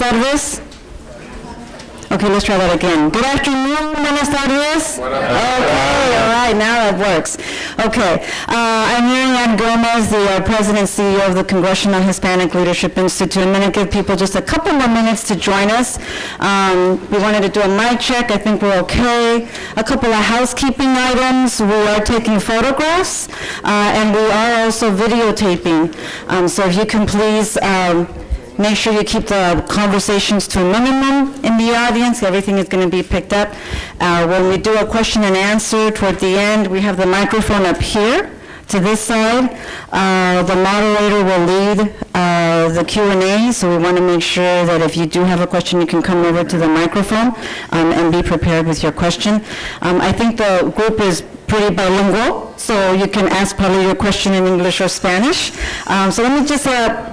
tardes. Okay, let's try that again. Good afternoon, buenas tardes. Okay, all right, now that works. Okay, I'm Miriam Gomez, the President and CEO of the Congressional Hispanic Leadership Institute. I'm going to give people just a couple more minutes to join us. We wanted to do a mic check. I think we're okay. A couple of housekeeping items. We are taking photographs, and we are also videotaping. So if you can please make sure you keep the conversations to a minimum in the audience. Everything is going to be picked up. When we do a question and answer toward the end, we have the microphone up here to this side. The moderator will lead the Q&A, so we want to make sure that if you do have a question, you can come over to the microphone and be prepared with your question. I think the group is pretty bilingual, so you can ask probably your question in English or Spanish. So let me just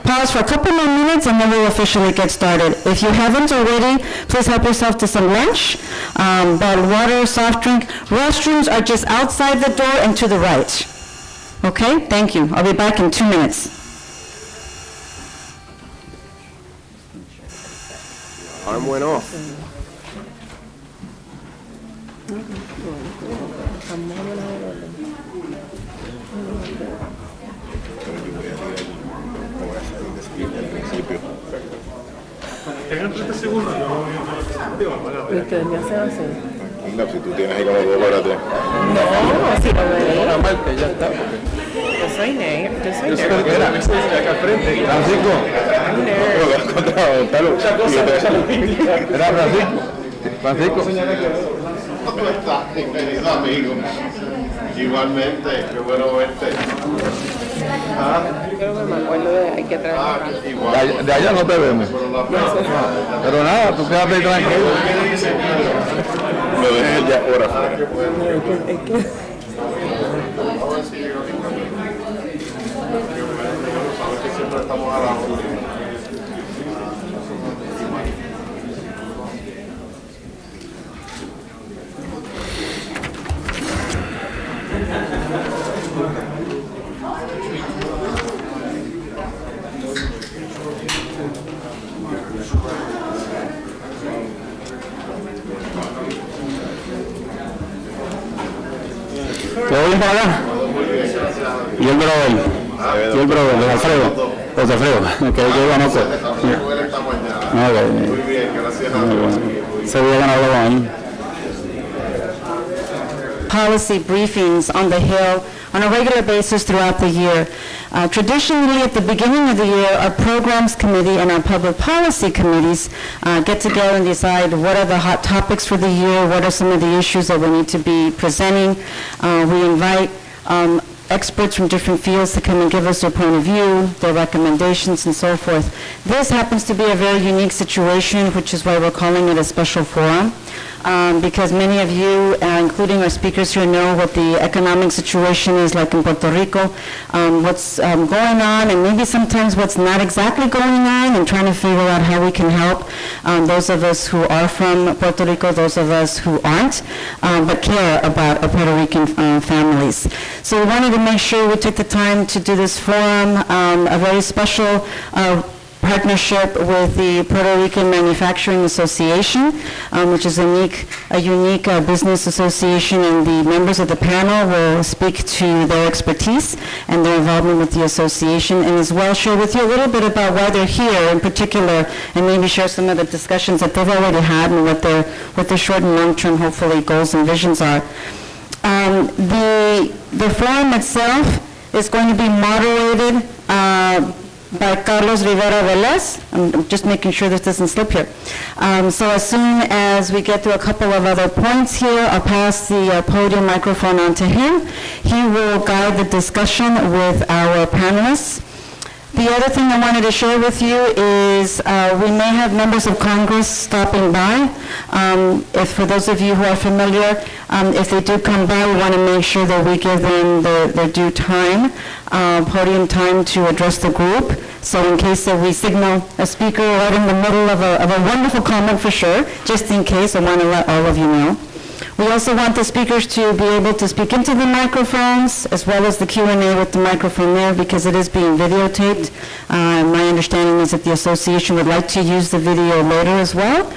pause for a couple more minutes and then we'll officially get started. If you haven't already, please help yourself to some lunch, bottled water, soft drink. Restrooms are just outside the door and to the right. Okay, thank you. I'll be back in 2 minutes. Arm went off. Ustedes me hacen así. Si tú tienes ahí como 2 horas de... No, si lo veré. Yo soy negro. Yo soy negro. Acá al frente. Francisco. Era Francisco. Francisco. ¿Cómo estás, querido amigo? Igualmente, qué bueno verte. Creo que me acuerdo de hay que traer. De allá no te vemos. Pero nada, tú quédate ahí tranquilo. Lo dejé ya por afuera. Siempre estamos a la hora. ¿Todo bien para acá? Y el brother, José Alfredo, que yo conozco. Muy bien, gracias a Dios. Se veía que no hablaba con él. Policy briefings on the Hill on a regular basis throughout the year. Traditionally, at the beginning of the year, our programs committee and our public policy committees get together and decide what are the hot topics for the year, what are some of the issues that we need to be presenting. We invite experts from different fields to come and give us their point of view, their recommendations, and so forth. This happens to be a very unique situation, which is why we're calling it a special forum. Because many of you, including our speakers here, know what the economic situation is like in Puerto Rico, what's going on, and maybe sometimes what's not exactly going on, and trying to figure out how we can help those of us who are from Puerto Rico, those of us who aren't, but care about our Puerto Rican families. So we wanted to make sure we took the time to do this forum, a very special partnership with the Puerto Rican Manufacturing Association, which is a unique business association, and the members of the panel will speak to their expertise and their involvement with the association, and as well share with you a little bit about why they're here in particular, and maybe share some of the discussions that they've already had and what their short and long-term, hopefully, goals and visions are. The forum itself is going to be moderated by Carlos Rivera-Velez. I'm just making sure this doesn't slip here. So as soon as we get through a couple of other points here, I'll pass the podium microphone on to him. He will guide the discussion with our panelists. The other thing I wanted to share with you is we may have members of Congress stopping by. If for those of you who are familiar, if they do come by, we want to make sure that we give them their due time, podium time to address the group. So in case that we signal a speaker right in the middle of a wonderful comment for sure, just in case, I want to let all of you know. We also want the speakers to be able to speak into the microphones, as well as the Q&A with the microphone there, because it is being videotaped. My understanding is that the association would like to use the video later as well.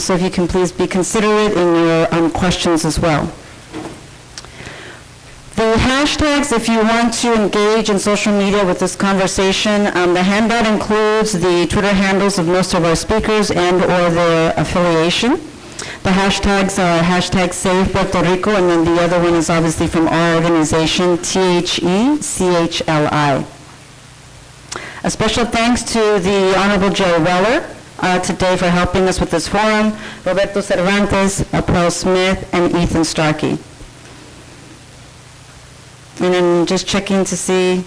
So if you can please be considerate in your questions as well. The hashtags, if you want to engage in social media with this conversation, the handout includes the Twitter handles of most of our speakers and or their affiliation. The hashtags are hashtag Save Puerto Rico, and then the other one is obviously from our organization, CHLI. A special thanks to the Honorable Joe Weller today for helping us with this forum, Roberto Cervantes, Pearl Smith, and Ethan Starkey. And then just checking to see,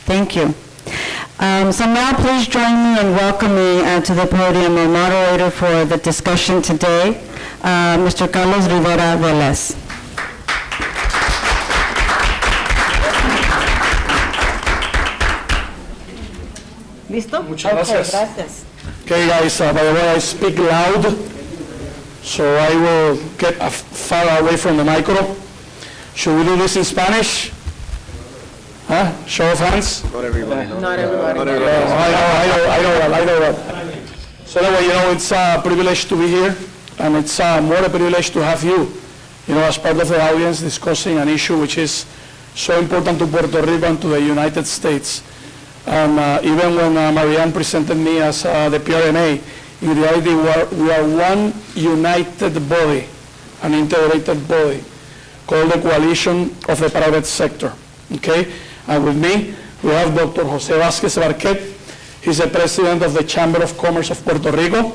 thank you. So now please join me in welcoming to the podium our moderator for the discussion today, Mr. Carlos Rivera-Velez. ¿Listo? Muchas gracias. Gracias. Okay, guys, by the way, I speak loud, so I will get far away from the micro. Should we do this in Spanish? Huh? Show of hands? Not everybody. I know that. So anyway, it's a privilege to be here, and it's more a privilege to have you, as part of the audience discussing an issue which is so important to Puerto Rico and to the United States. And even when Marianne presented me as the PRMA, in reality we are one united body, an integrated body, called the Coalition of the Private Sector. Okay? And with me, we have Dr. Jose Vasquez-Barquet. He's the president of the Chamber of Commerce of Puerto Rico.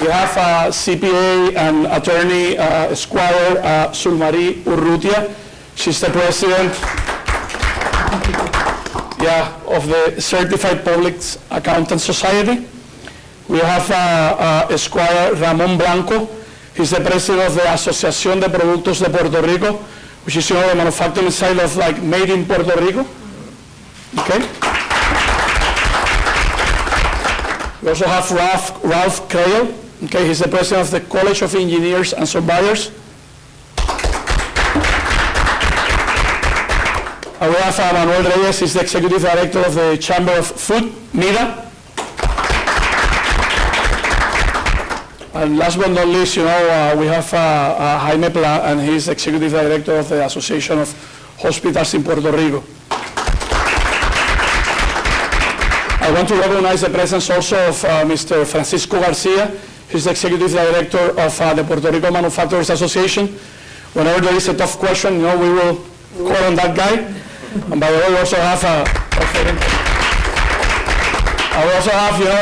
We have CPA and attorney Squire Zulmarie Urrutia. She's the president of the Certified Public Accountant Society. We have Esquire Ramon Blanco. He's the president of the Asociación de Productos de Puerto Rico, which is the manufacturing side of like made in Puerto Rico. Okay. We also have Ralph Kreil. Okay, he's the president of the College of Engineers and Surveyors. We have Manuel Reyes. He's the executive director of the Chamber of Food, MIDA. And last but not least, we have Jaime, and he's executive director of the Association of Hospitals in Puerto Rico. I want to recognize the presence also of Mr. Francisco Garcia. He's the executive director of the Puerto Rico Manufacturers Association. Whenever there is a tough question, we will call on that guy. And by the way, we also have a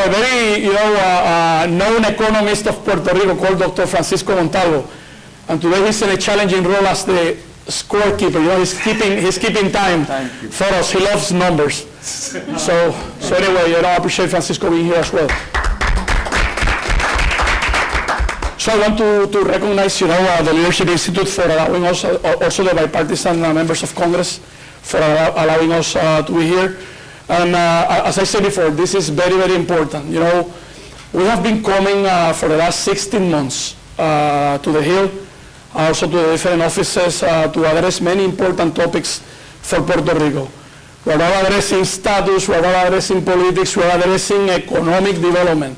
very known economist of Puerto Rico called Dr. Francisco Montalvo. And today he's in a challenging role as the scorekeeper. He's keeping time for us. He loves numbers. So anyway, I appreciate Francisco being here as well. So I want to recognize, the Leadership Institute for allowing us, also the bipartisan members of Congress for allowing us to be here. And as I said before, this is very, very important. We have been coming for the last 16 months to the Hill, also to the different offices to address many important topics for Puerto Rico. We're not addressing status, we're not addressing politics, we're addressing economic development.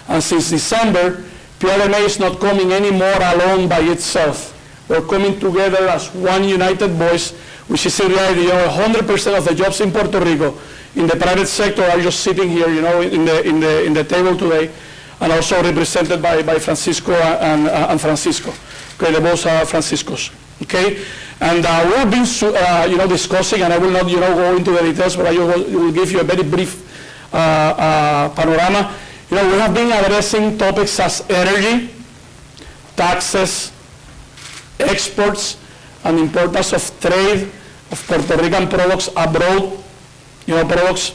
And since December, PRMA is not coming anymore alone by itself. We're coming together as one united voice, which is in reality, 100% of the jobs in Puerto Rico in the private sector are just sitting here, in the table today, and also represented by Francisco and Francisco. Okay, they're both Franciscos. Okay, and we've been, discussing, and I will not, go into the details, but I will give you a very brief panorama. We have been addressing topics as energy, taxes, exports, and importance of trade of Puerto Rican products abroad, products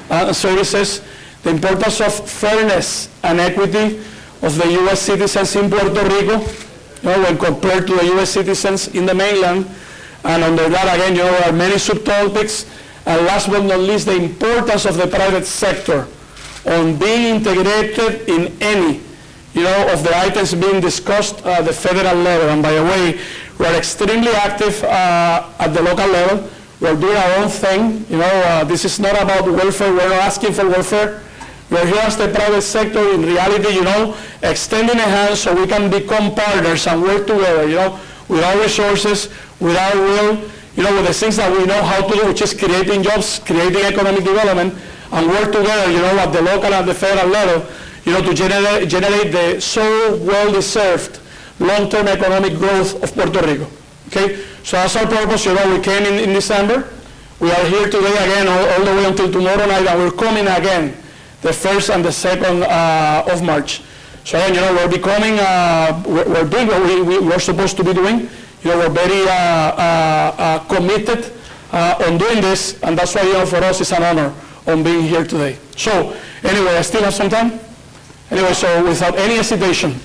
and services, the importance of fairness and equity of the U.S. citizens in Puerto Rico, when compared to the U.S. citizens in the mainland. And under that, again, there are many subtopics. And last but not least, the importance of the private sector on being integrated in any, of the items being discussed at the federal level. And by the way, we're extremely active at the local level. We're doing our own thing. This is not about welfare. We're not asking for welfare. We're here as the private sector, in reality, extending a hand so we can become partners and work together, with our resources, with our will, with the things that we know how to do, which is creating jobs, creating economic development, and work together, at the local and the federal level, to generate the so well-deserved long-term economic growth of Puerto Rico. Okay? So that's our purpose. We came in December. We are here today again all the way until tomorrow night, and we're coming again the 1st and the 2nd of March. So again, we're becoming, we're doing what we're supposed to be doing. We're very committed on doing this, and that's why, for us, it's an honor on being here today. So anyway, I still have some time. Anyway, so without any hesitation,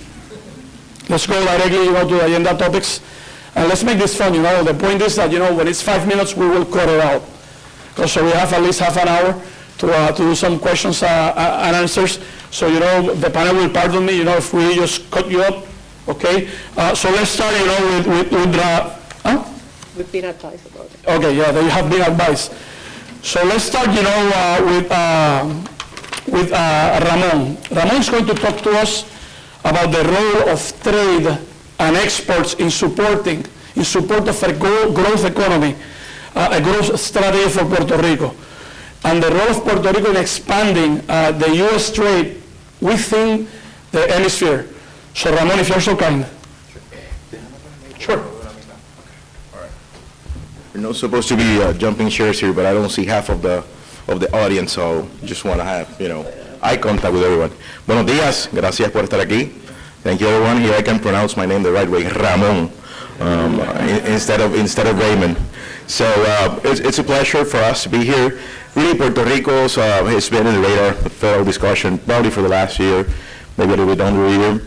let's go directly, to the agenda topics, and let's make this fun. The point is that, when it's 5 minutes, we will cut it out. So we have at least half an hour to do some questions and answers. So, the panel will pardon me, if we just cut you up, okay? So let's start, with We've been advised about it. okay, yeah, they have been advised. So let's start, with Ramon. Ramon is going to talk to us about the role of trade and exports in support of a growth economy, a growth strategy for Puerto Rico, and the role of Puerto Rico in expanding the U.S. trade within the hemisphere. So Ramon, if you're so kind. Sure. We're not supposed to be jumping shares here, but I don't see half of the audience, so just want to have, eye contact with everyone. Buenos días, gracias por estar aquí. Thank you, everyone. Here I can pronounce my name the right way, Ramon, instead of Raymond. So it's a pleasure for us to be here. Really, Puerto Rico has been in the radar, the federal discussion, probably for the last year, maybe a little bit under a year.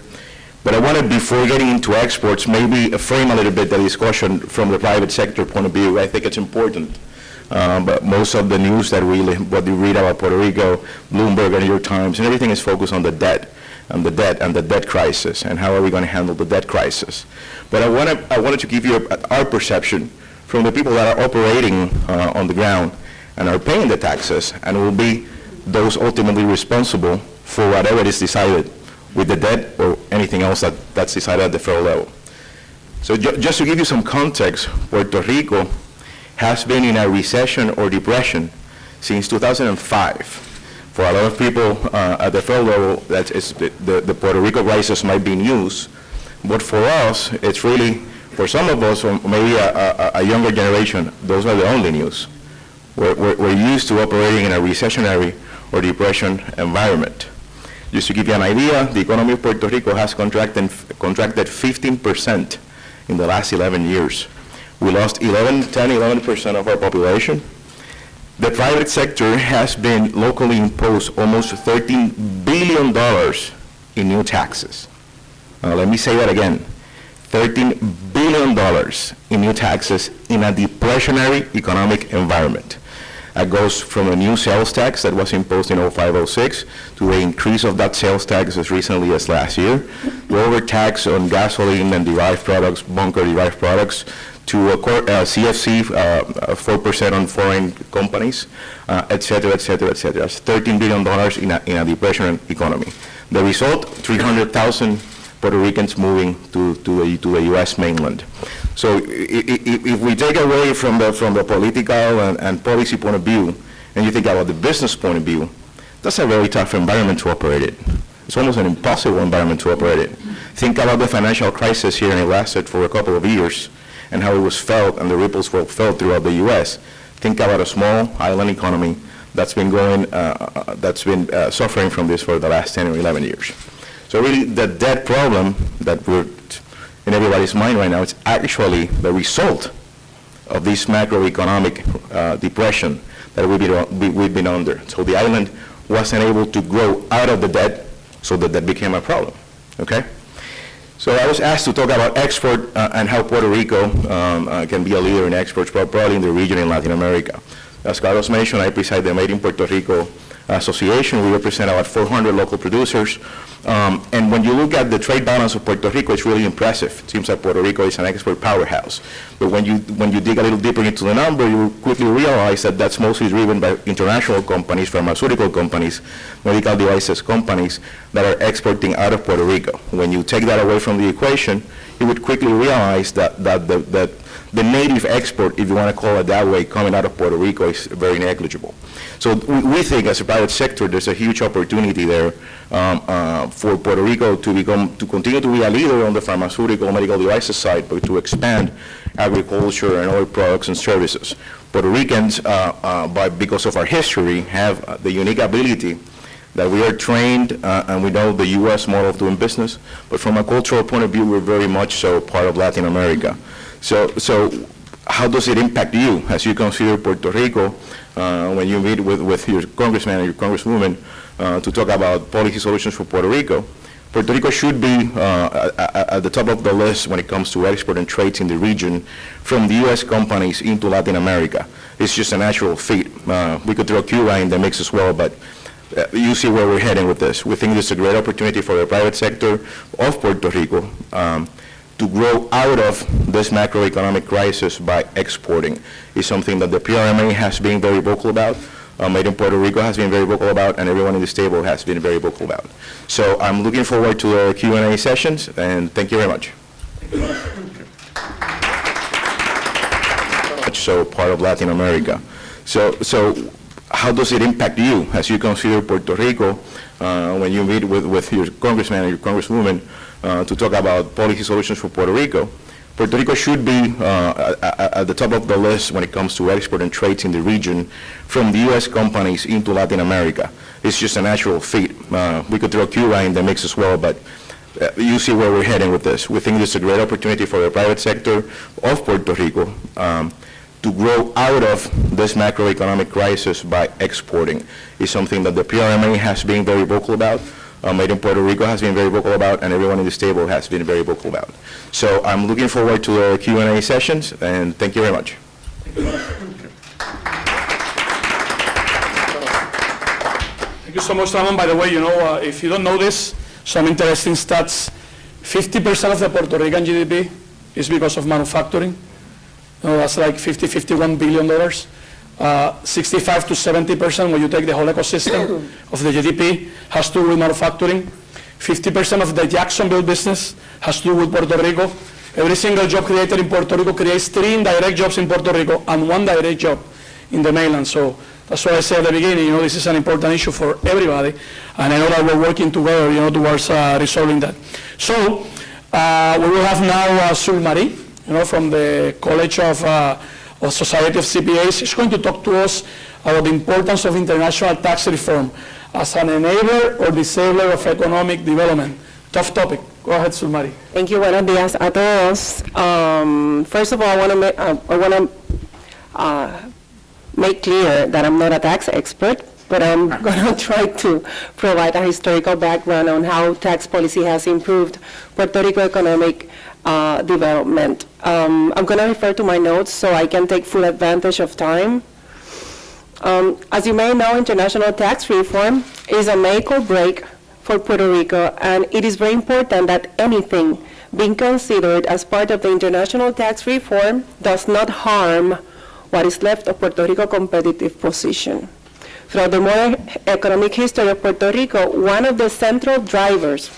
But I wanted, before getting into exports, maybe frame a little bit the discussion from the private sector point of view. I think it's important. But most of the news that what you read about Puerto Rico, Bloomberg and New York Times, and everything is focused on the debt and the debt crisis, and how are we going to handle the debt crisis. But I wanted to give you our perception from the people that are operating on the ground and are paying the taxes, and will be those ultimately responsible for whatever is decided with the debt or anything else that's decided at the federal level. So just to give you some context, Puerto Rico has been in a recession or depression since 2005. For a lot of people at the federal level, that is the Puerto Rico crisis might be news, but for us, it's really, for some of us, or maybe a younger generation, those are the only news. We're used to operating in a recessionary or depression environment. Just to give you an idea, the economy of Puerto Rico has contracted 15% in the last 11 years. We lost 11% of our population. The private sector has been locally imposed almost $13 billion in new taxes. Let me say that again. $13 billion in new taxes in a depressionary economic environment. That goes from a new sales tax that was imposed in 05-06 to the increase of that sales tax as recently as last year, the overtax on gasoline and derived products, bunker-derived products, to a CFC, 4% on foreign companies, et cetera, et cetera, et cetera. It's $13 billion in a depression economy. The result, 300,000 Puerto Ricans moving to the U.S. mainland. So if we take away from the political and policy point of view, and you think about the business point of view, that's a very tough environment to operate in. It's almost an impossible environment to operate in. Think about the financial crisis here, and it lasted for a couple of years, and how it was felt, and the ripples were felt throughout the U.S. Think about a small island economy that's been suffering from this for the last 10 or 11 years. So really, the debt problem that we're in everybody's mind right now, it's actually the result of this macroeconomic depression that we've been under. So the island wasn't able to grow out of the debt, so that became a problem, okay? So I was asked to talk about export and how Puerto Rico can be a leader in exports, probably in the region in Latin America. As Carlos mentioned, I preside the Made in Puerto Rico Association. We represent about 400 local producers. And when you look at the trade balance of Puerto Rico, it's really impressive. It seems like Puerto Rico is an export powerhouse. But when you dig a little deeper into the number, you quickly realize that that's mostly driven by international companies, pharmaceutical companies, medical devices companies that are exporting out of Puerto Rico. When you take that away from the equation, you would quickly realize that the native export, if you want to call it that way, coming out of Puerto Rico is very negligible. So we think as a private sector, there's a huge opportunity there for Puerto Rico to continue to be a leader on the pharmaceutical medical devices side, but to expand agriculture and other products and services. Puerto Ricans, because of our history, have the unique ability that we are trained and we know the U.S. model of doing business, but from a cultural point of view, we're very much so part of Latin America. So how does it impact you as you consider Puerto Rico when you meet with your congressman and your congresswoman to talk about policy solutions for Puerto Rico? Puerto Rico should be at the top of the list when it comes to export and trades in the region from the U.S. companies into Latin America. It's just a natural fit. We could throw Cuba in the mix as well, but you see where we're heading with this. We think this is a great opportunity for the private sector of Puerto Rico to grow out of this macroeconomic crisis by exporting. Is something that the PRMA has been very vocal about, Made in Puerto Rico has been very vocal about, and everyone in this table has been very vocal about. So I'm looking forward to the Q&A sessions, and thank you very much. So part of Latin America. So how does it impact you as you consider Puerto Rico when you meet with your congressman and your congresswoman to talk about policy solutions for Puerto Rico? Puerto Rico should be at the top of the list when it comes to export and trades in the region from the U.S. companies into Latin America. It's just a natural fit. We could throw Cuba in the mix as well, but you see where we're heading with this. We think this is a great opportunity for the private sector of Puerto Rico to grow out of this macroeconomic crisis by exporting. Is something that the PRMA has been very vocal about, Made in Puerto Rico has been very vocal about, and everyone in this table has been very vocal about. So I'm looking forward to the Q&A sessions, and thank you very much. Thank you so much, Ramon. By the way, if you don't know this, some interesting stats. 50% of the Puerto Rican GDP is because of manufacturing. That's like $51 billion. 65 to 70% when you take the whole ecosystem of the GDP has to do with manufacturing. 50% of the Jacksonville business has to do with Puerto Rico. Every single job created in Puerto Rico creates 3 indirect jobs in Puerto Rico and 1 direct job in the mainland. So that's why I said at the beginning, this is an important issue for everybody, and I know that we're working together, towards resolving that. So we will have now Zulmarie, from the College of Society of CPAs. She's going to talk to us about the importance of international tax reform as an enabler or disabler of economic development. Tough topic. Go ahead, Zulmarie. Thank you. Buenos días a todos. First of all, I want to make clear that I'm not a tax expert, but I'm going to try to provide a historical background on how tax policy has improved Puerto Rico economic development. I'm going to refer to my notes so I can take full advantage of time. As you may know, international tax reform is a make or break for Puerto Rico, and it is very important that anything being considered as part of the international tax reform does not harm what is left of Puerto Rico's competitive position. Throughout the modern economic history of Puerto Rico, one of the central drivers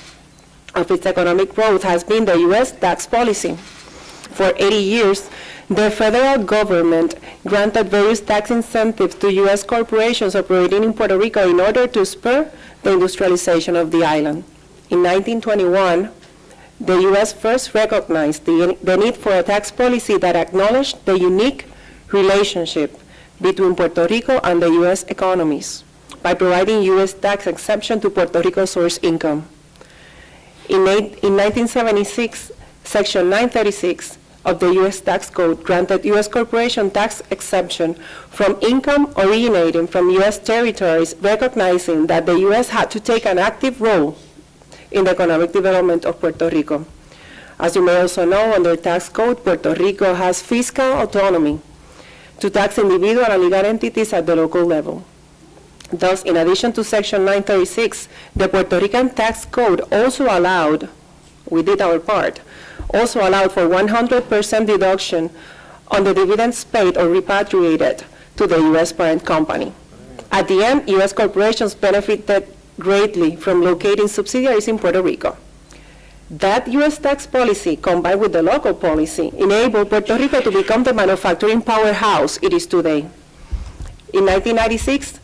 of its economic growth has been the U.S. tax policy. For 80 years, the federal government granted various tax incentives to U.S. corporations operating in Puerto Rico in order to spur the industrialization of the island. In 1921, the U.S. first recognized the need for a tax policy that acknowledged the unique relationship between Puerto Rico and the U.S. economies by providing U.S. tax exemption to Puerto Rico source income. In 1976, Section 936 of the U.S. Tax Code granted U.S. corporation tax exemption from income originating from U.S. territories, recognizing that the U.S. had to take an active role in the economic development of Puerto Rico. As you may also know, under tax code, Puerto Rico has fiscal autonomy to tax individual and legal entities at the local level. Thus, in addition to Section 936, the Puerto Rican tax code also allowed, we did our part, also allowed for 100% deduction on the dividends paid or repatriated to the U.S. parent company. At the end, U.S. corporations benefited greatly from locating subsidiaries in Puerto Rico. That U.S. tax policy, combined with the local policy, enabled Puerto Rico to become the manufacturing powerhouse it is today. In 1996,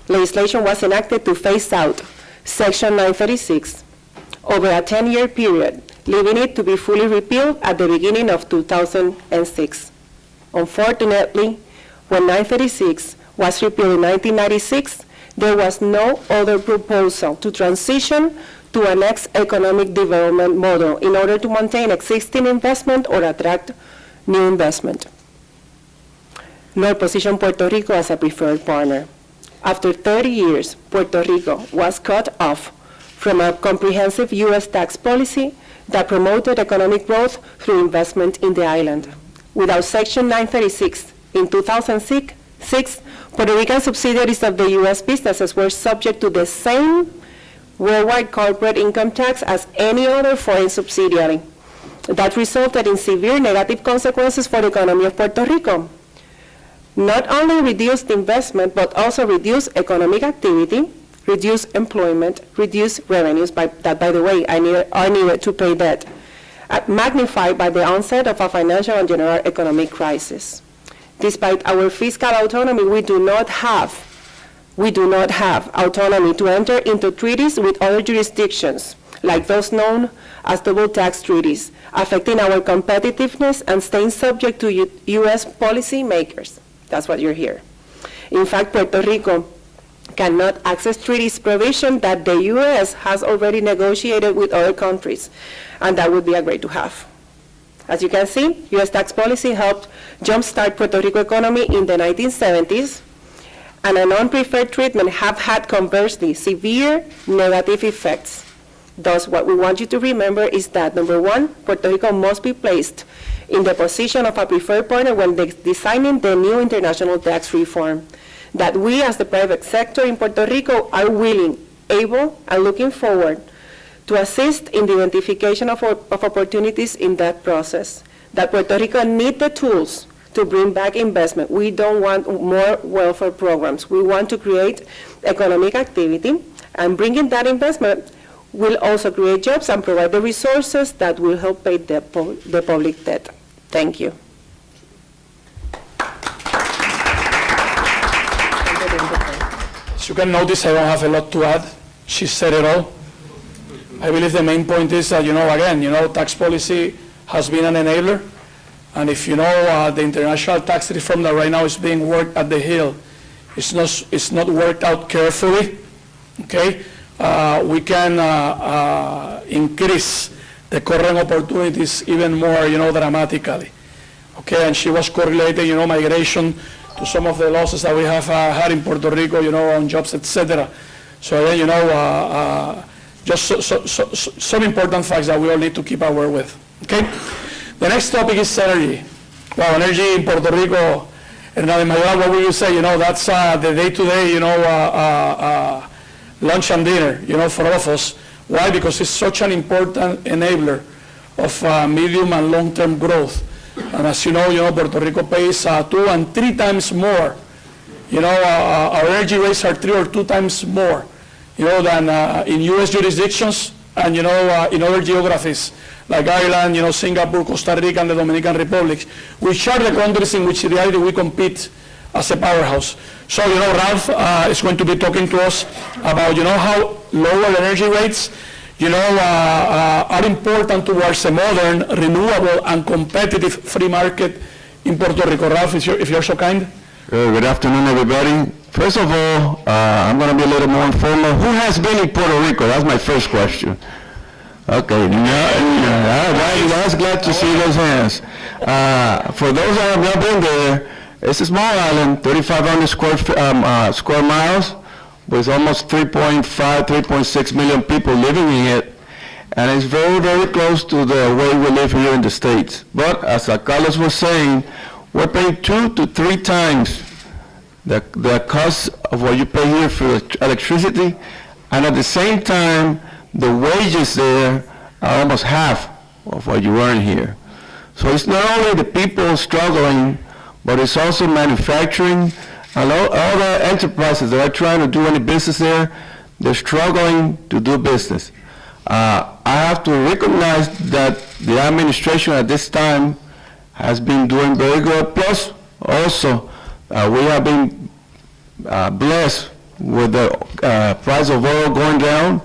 legislation was enacted to phase out Section 936 over a 10-year period, leaving it to be fully repealed at the beginning of 2006. Unfortunately, when 936 was repealed in 1996, there was no other proposal to transition to a next economic development model in order to maintain existing investment or attract new investment, nor position Puerto Rico as a preferred partner. After 30 years, Puerto Rico was cut off from a comprehensive U.S. tax policy that promoted economic growth through investment in the island. Without Section 936, in 2006, Puerto Rican subsidiaries of the U.S. businesses were subject to the same worldwide corporate income tax as any other foreign subsidiary. That resulted in severe negative consequences for the economy of Puerto Rico. Not only reduced investment, but also reduced economic activity, reduced employment, reduced revenues, that, by the way, are needed to pay debt, magnified by the onset of a financial and general economic crisis. Despite our fiscal autonomy, we do not have autonomy to enter into treaties with other jurisdictions, like those known as double tax treaties, affecting our competitiveness and staying subject to U.S. policy makers. That's what you're here. In fact, Puerto Rico cannot access treaties provision that the U.S. has already negotiated with other countries, and that would be a great to have. As you can see, U.S. tax policy helped jumpstart Puerto Rico economy in the 1970s, and a non-preferred treatment have had, conversely, severe negative effects. Thus, what we want you to remember is that, number one, Puerto Rico must be placed in the position of a preferred partner when designing the new international tax reform. That we, as the private sector in Puerto Rico, are willing, able, and looking forward to assist in the identification of opportunities in that process. That Puerto Rico needs the tools to bring back investment. We don't want more welfare programs. We want to create economic activity, and bringing that investment will also create jobs and provide the resources that will help pay the public debt. Thank you. As you can notice, I don't have a lot to add. She said it all. I believe the main point is that, tax policy has been an enabler. And if you know the international tax reform that right now is being worked at the Hill, it's not worked out carefully, okay? We can increase the current opportunities even more, dramatically, okay? And she was correlating, migration to some of the losses that we have had in Puerto Rico, on jobs, etc. So again, just some important facts that we all need to keep aware with, okay? The next topic is energy. Well, energy in Puerto Rico, Manuel, what will you say? That's the day-to-day, lunch and dinner, for all of us. Why? Because it's such an important enabler of medium and long-term growth. And as you know, Puerto Rico pays 2 and 3 times more. Our energy rates are 3 or 2 times more, than in U.S. jurisdictions and, in other geographies like Ireland, Singapore, Costa Rica, and the Dominican Republic, which are the countries in which in reality we compete as a powerhouse. So, Ralph is going to be talking to us about, how lower energy rates, are important towards a modern, renewable, and competitive free market in Puerto Rico. Ralph, if you're so kind. Good afternoon, everybody. First of all, I'm going to be a little more informal. Who has been in Puerto Rico? That's my first question. Okay, I was glad to see those hands. For those that have not been there, it's a small island, 3,500 square miles, with almost 3.6 million people living in it, and it's very, very close to the way we live here in the States. But as Carlos was saying, we're paying 2 to 3 times the cost of what you pay here for electricity, and at the same time, the wages there are almost half of what you earn here. So it's not only the people struggling, but it's also manufacturing, and all the enterprises that are trying to do any business there, they're struggling to do business. I have to recognize that the administration at this time has been doing very good. Plus, also, we have been blessed with the price of oil going down,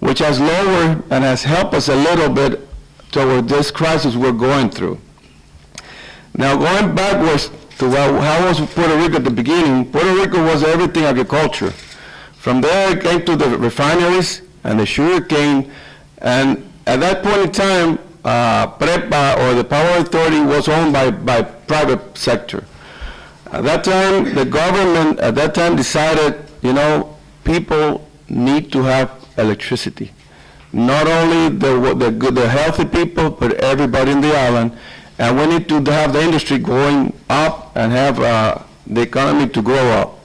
which has lowered and has helped us a little bit toward this crisis we're going through. Now, going backwards to how was Puerto Rico at the beginning, Puerto Rico was everything agriculture. From there, it came to the refineries and the sugar cane, and at that point in time, PREPA, or the Power Authority, was owned by private sector. At that time, the government at that time decided, people need to have electricity. Not only the healthy people, but everybody in the island. And we need to have the industry going up and have the economy to grow up.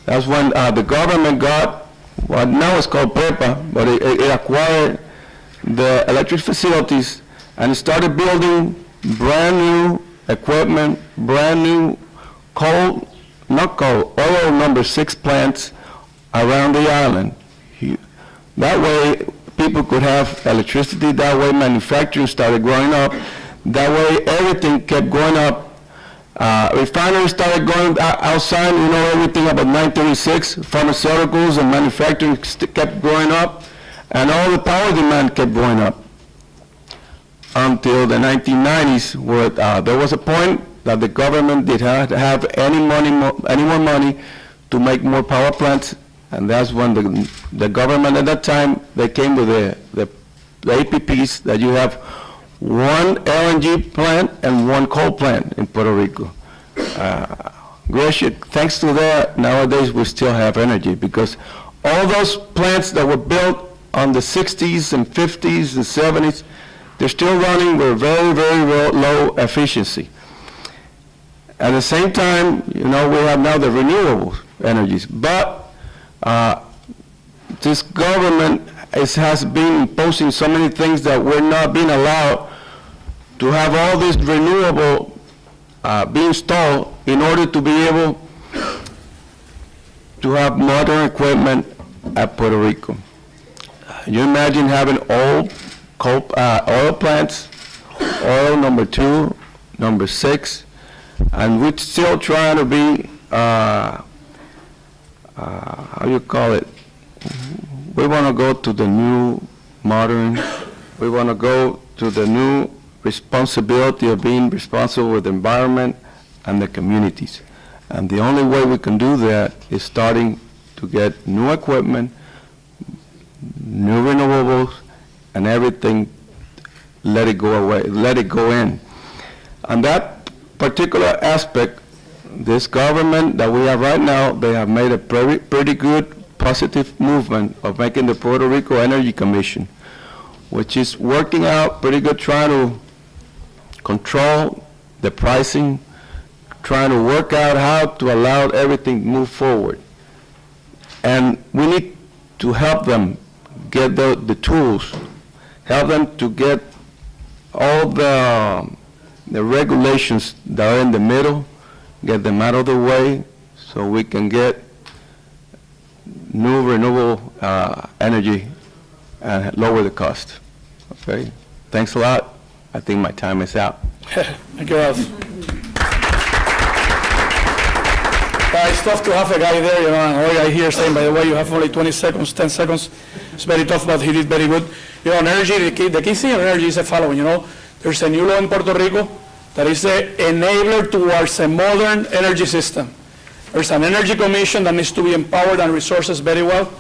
That's when the government got what now is called PREPA, but it acquired the electric facilities and started building brand new equipment, brand new oil number 6 plants around the island. That way, people could have electricity. That way, manufacturing started growing up. That way, everything kept going up. Refineries started going outside, everything about 1936. Pharmaceuticals and manufacturing kept growing up, and all the power demand kept going up until the 1990s, where there was a point that the government did not have any more money to make more power plants, and that's when the government at that time, they came with the APPs, that you have one LNG plant and one coal plant in Puerto Rico. Thanks to that, nowadays we still have energy, because all those plants that were built on the 60s and 50s and 70s, they're still running with very, very low efficiency. At the same time, we have now the renewable energies, but this government has been imposing so many things that we're not being allowed to have all this renewable be installed in order to be able to have modern equipment at Puerto Rico. You imagine having old oil plants, oil number 2, number 6, and we're still trying to be, how you call it? We want to go to the new modern, we want to go to the new responsibility of being responsible with the environment and the communities. And the only way we can do that is starting to get new equipment, new renewables, and everything, let it go away, let it go in. On that particular aspect, this government that we have right now, they have made a pretty good positive movement of making the Puerto Rico Energy Commission, which is working out pretty good, trying to control the pricing, trying to work out how to allow everything to move forward. And we need to help them get the tools, help them to get all the regulations that are in the middle, get them out of the way so we can get new renewable energy and lower the cost. Okay? Thanks a lot. I think my time is out. Thank you, Ralph. It's tough to have a guy there, and all guy here saying, by the way, you have only 20 seconds, 10 seconds. It's very tough, but he did very good. On energy, the key thing on energy is the following, There's a new law in Puerto Rico that is an enabler towards a modern energy system. There's an energy commission that needs to be empowered and resources very well.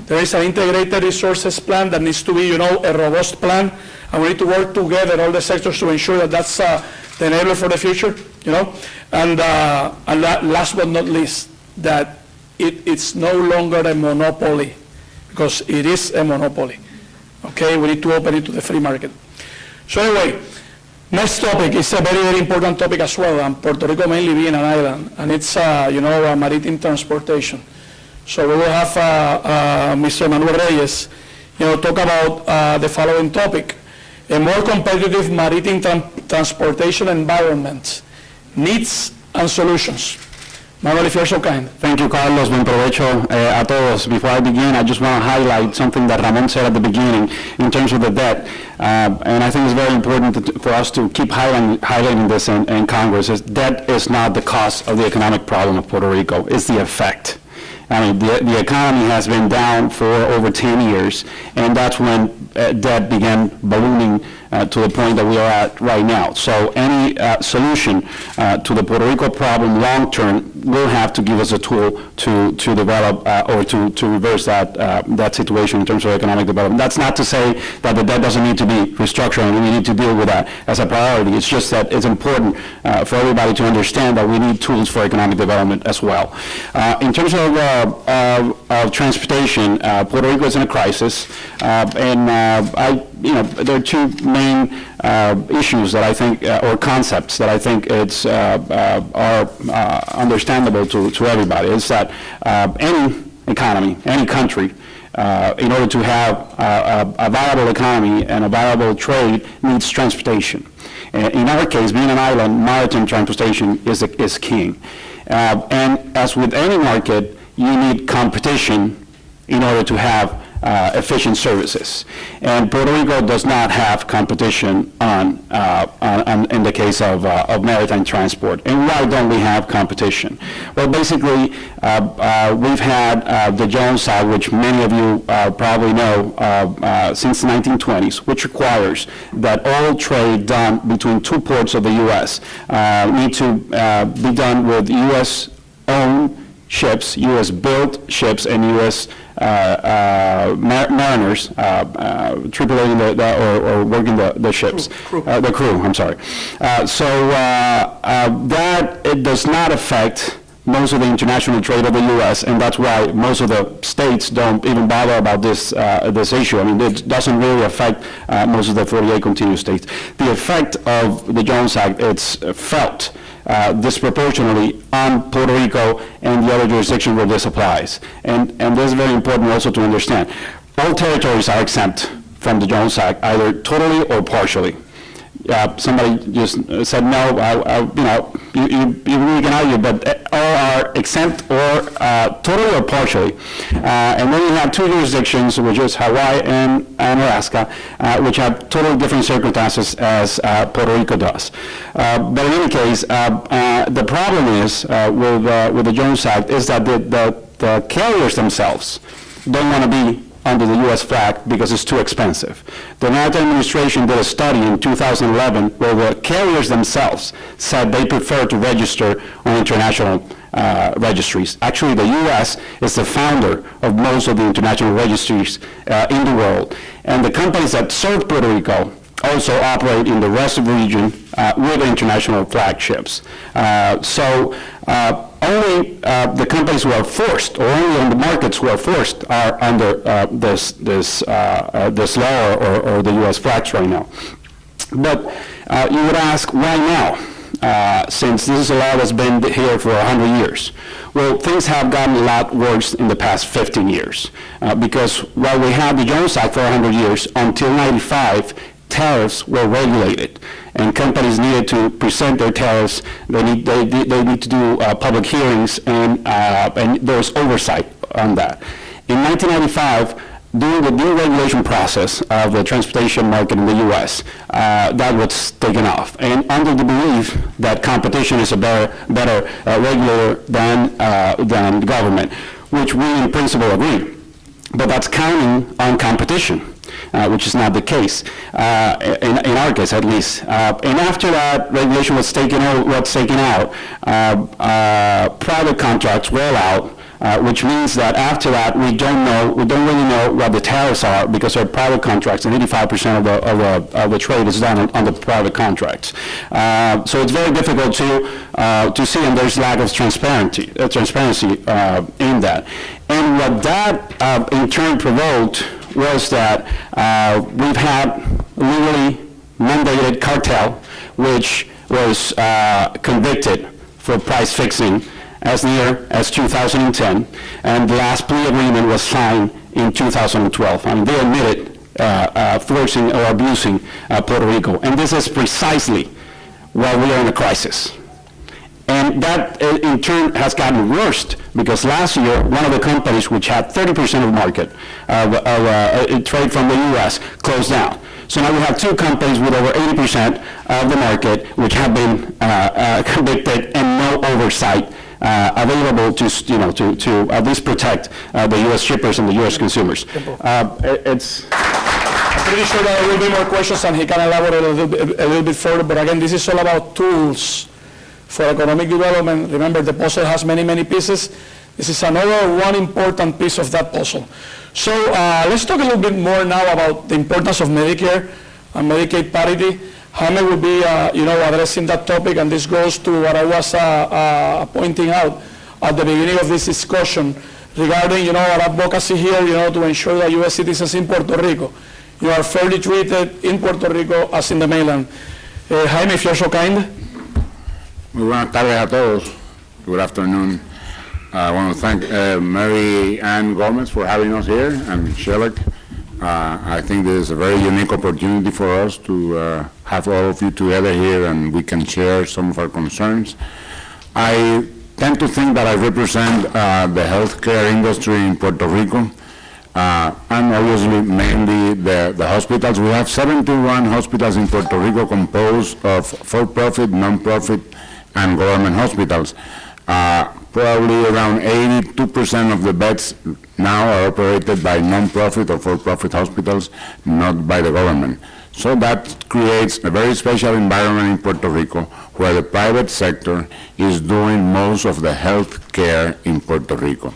There is an integrated resources plan that needs to be, a robust plan, and we need to work together, all the sectors, to ensure that that's the enabler for the future, And last but not least, that it's no longer a monopoly, because it is a monopoly. Okay, we need to open it to the free market. So anyway, Next topic is a very, very important topic as well, and Puerto Rico mainly being an island, and it's, maritime transportation. So we will have Mr. Manuel Reyes, talk about the following topic: a more competitive maritime transportation environment, needs and solutions. Manuel, if you're so kind. Thank you, Carlos. Buen provecho a todos. Before I begin, I just want to highlight something that Ramon said at the beginning in terms of the debt. And I think it's very important for us to keep highlighting this in Congress. Debt is not the cause of the economic problem of Puerto Rico. It's the effect. I mean, the economy has been down for over 10 years, and that's when debt began ballooning to the point that we are at right now. So any solution to the Puerto Rico problem long-term will have to give us a tool to develop or to reverse that situation in terms of economic development. That's not to say that the debt doesn't need to be restructured and we need to deal with that as a priority. It's just that it's important for everybody to understand that we need tools for economic development as well. In terms of transportation, Puerto Rico is in a crisis, and there are two main issues that I think, or concepts that I think are understandable to everybody. Is that any economy, any country, in order to have a viable economy and a viable trade, needs transportation. In our case, being an island, maritime transportation is king. And as with any market, you need competition in order to have efficient services. And Puerto Rico does not have competition in the case of maritime transport. And why don't we have competition? Well, basically, we've had the Jones Act, which many of you probably know, since the 1920s, which requires that all trade done between two ports of the U.S. Need to be done with U.S.-owned ships, U.S.-built ships, and U.S. Mariners tripulating or working the ships. The crew, I'm sorry. That it does not affect most of the international trade of the U.S., and that's why most of the states don't even bother about this issue. I mean, it doesn't really affect most of the 48 contiguous states. The effect of the Jones Act, it's felt disproportionately on Puerto Rico and the other jurisdictions where this applies. And this is very important also to understand. All territories are exempt from the Jones Act, either totally or partially. Somebody just said no, you really can argue, but all are exempt or totally or partially. And then you have two jurisdictions, which is Hawaii and Alaska, which have totally different circumstances as Puerto Rico does. But in any case, the problem is with the Jones Act is that the carriers themselves don't want to be under the U.S. flag because it's too expensive. The Maritime Administration did a study in 2011 where the carriers themselves said they prefer to register on international registries. Actually, the U.S. is the founder of most of the international registries in the world. And the companies that serve Puerto Rico also operate in the rest of the region with international flagships. Only the companies who are forced, or only on the markets who are forced, are under this law or the U.S. flags right now. But you would ask, why now? Since this is a law that's been here for 100 years. Well, things have gotten a lot worse in the past 15 years. Because while we had the Jones Act for 100 years, until 95, tariffs were regulated, and companies needed to present their tariffs. They need to do public hearings, and there was oversight on that. In 1995, during the deregulation process of the transportation market in the U.S., that was taken off, and under the belief that competition is a better regulator than government, which we in principle agree. But that's counting on competition. Which is not the case, in our case at least. And after that regulation was taken out, private contracts were allowed, which means that after that we don't really know what the tariffs are because they're private contracts, and 85% of the trade is done on the private contracts. So it's very difficult to see, and there's lack of transparency in that. And what that in turn provoked was that we've had legally mandated cartel, which was convicted for price fixing as near as 2010, and the last plea agreement was signed in 2012. I mean, they admitted forcing or abusing Puerto Rico, and this is precisely while we are in a crisis. And that, in turn, has gotten worse, because last year, one of the companies which had 30% of market trade from the U.S. closed down. So now we have two companies with over 80% of the market which have been convicted, and no oversight available to at least protect the U.S. shippers and the U.S. consumers. It's... I'm pretty sure that there will be more questions, and he can elaborate a little bit further, but again, this is all about tools for economic development. Remember, the puzzle has many, many pieces. This is another one important piece of that puzzle. So let's talk a little bit more now about the importance of Medicare and Medicaid parity. Jaime will be, addressing that topic, and this goes to what I was pointing out at the beginning of this discussion regarding, our advocacy here, to ensure that U.S. citizens in Puerto Rico, are fairly treated in Puerto Rico as in the mainland. Jaime, if you're so kind. Muy buenas tardes a todos. Good afternoon. I want to thank Mary Ann Gomez for having us here, and CHLI. I think this is a very unique opportunity for us to have all of you together here, and we can share some of our concerns. I tend to think that I represent the healthcare industry in Puerto Rico, and obviously mainly the hospitals. We have 71 hospitals in Puerto Rico composed of for-profit, non-profit, and government hospitals. Probably around 82% of the beds now are operated by non-profit or for-profit hospitals, not by the government. So that creates a very special environment in Puerto Rico where the private sector is doing most of the health care in Puerto Rico.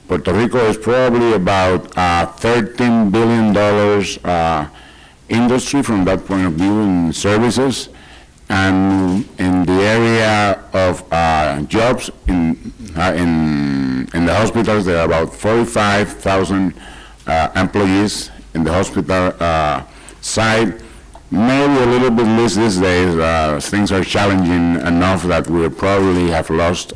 Puerto Rico is probably about $13 billion industry from that point of view in services, and in the area of jobs in the hospitals, there are about 45,000 employees in the hospital side. Maybe a little bit less these days. Things are challenging enough that we probably have lost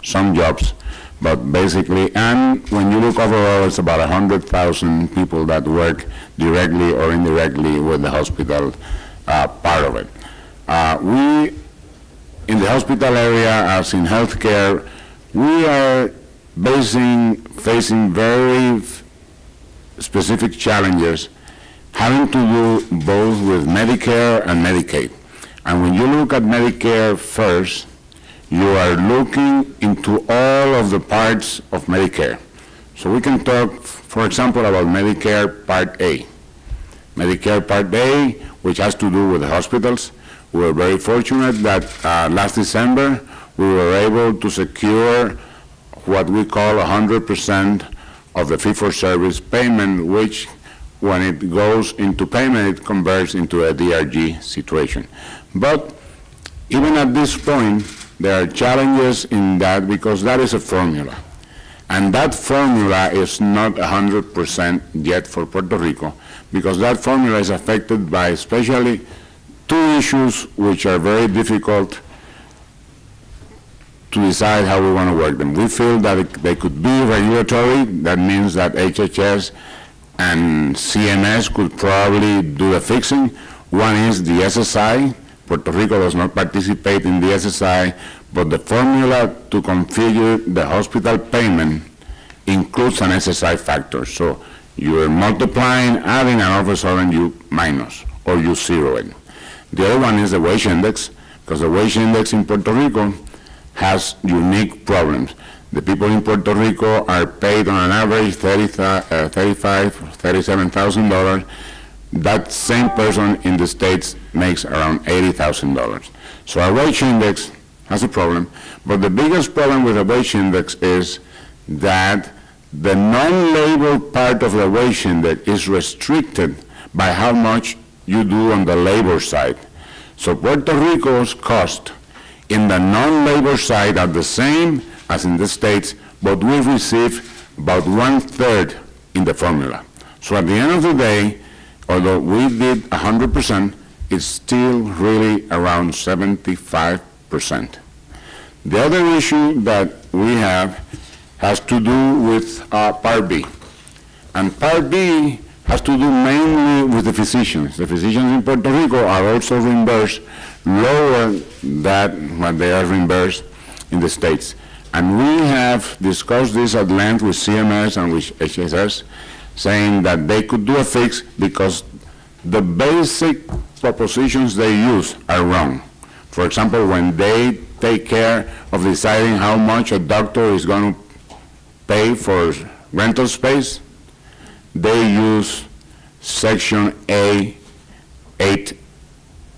some jobs. But basically, and when you look overall, it's about 100,000 people that work directly or indirectly with the hospital part of it. We, in the hospital area, as in healthcare, we are facing very specific challenges having to do both with Medicare and Medicaid. And when you look at Medicare first, you are looking into all of the parts of Medicare. So we can talk, for example, about Medicare Part A. Medicare Part A, which has to do with the hospitals. We were very fortunate that last December we were able to secure what we call 100% of the fee-for-service payment, which when it goes into payment, it converts into a DRG situation. But even at this point, there are challenges in that because that is a formula. And that formula is not 100% yet for Puerto Rico, because that formula is affected by especially two issues which are very difficult to decide how we want to work them. We feel that they could be regulatory. That means that HHS and CMS could probably do the fixing. One is the SSI. Puerto Rico does not participate in the SSI, but the formula to configure the hospital payment includes an SSI factor. So you're multiplying, adding, and all of a sudden you minus, or you zero it. The other one is the wage index, because the wage index in Puerto Rico has unique problems. The people in Puerto Rico are paid on an average $35,000, $37,000. That same person in the States makes around $80,000. So our wage index has a problem, but the biggest problem with the wage index is that the non-labor part of the wage index is restricted by how much you do on the labor side. So Puerto Rico's cost in the non-labor side are the same as in the States, but we receive about 1/3 in the formula. So at the end of the day, although we did 100%, is still really around 75%. The other issue that we have has to do with Part B. And Part B has to do mainly with the physicians. The physicians in Puerto Rico are also reimbursed lower than what they are reimbursed in the States. And we have discussed this at length with CMS and with HSS, saying that they could do a fix because the basic propositions they use are wrong. For example, when they take care of deciding how much a doctor is going to pay for rental space, they use Section A8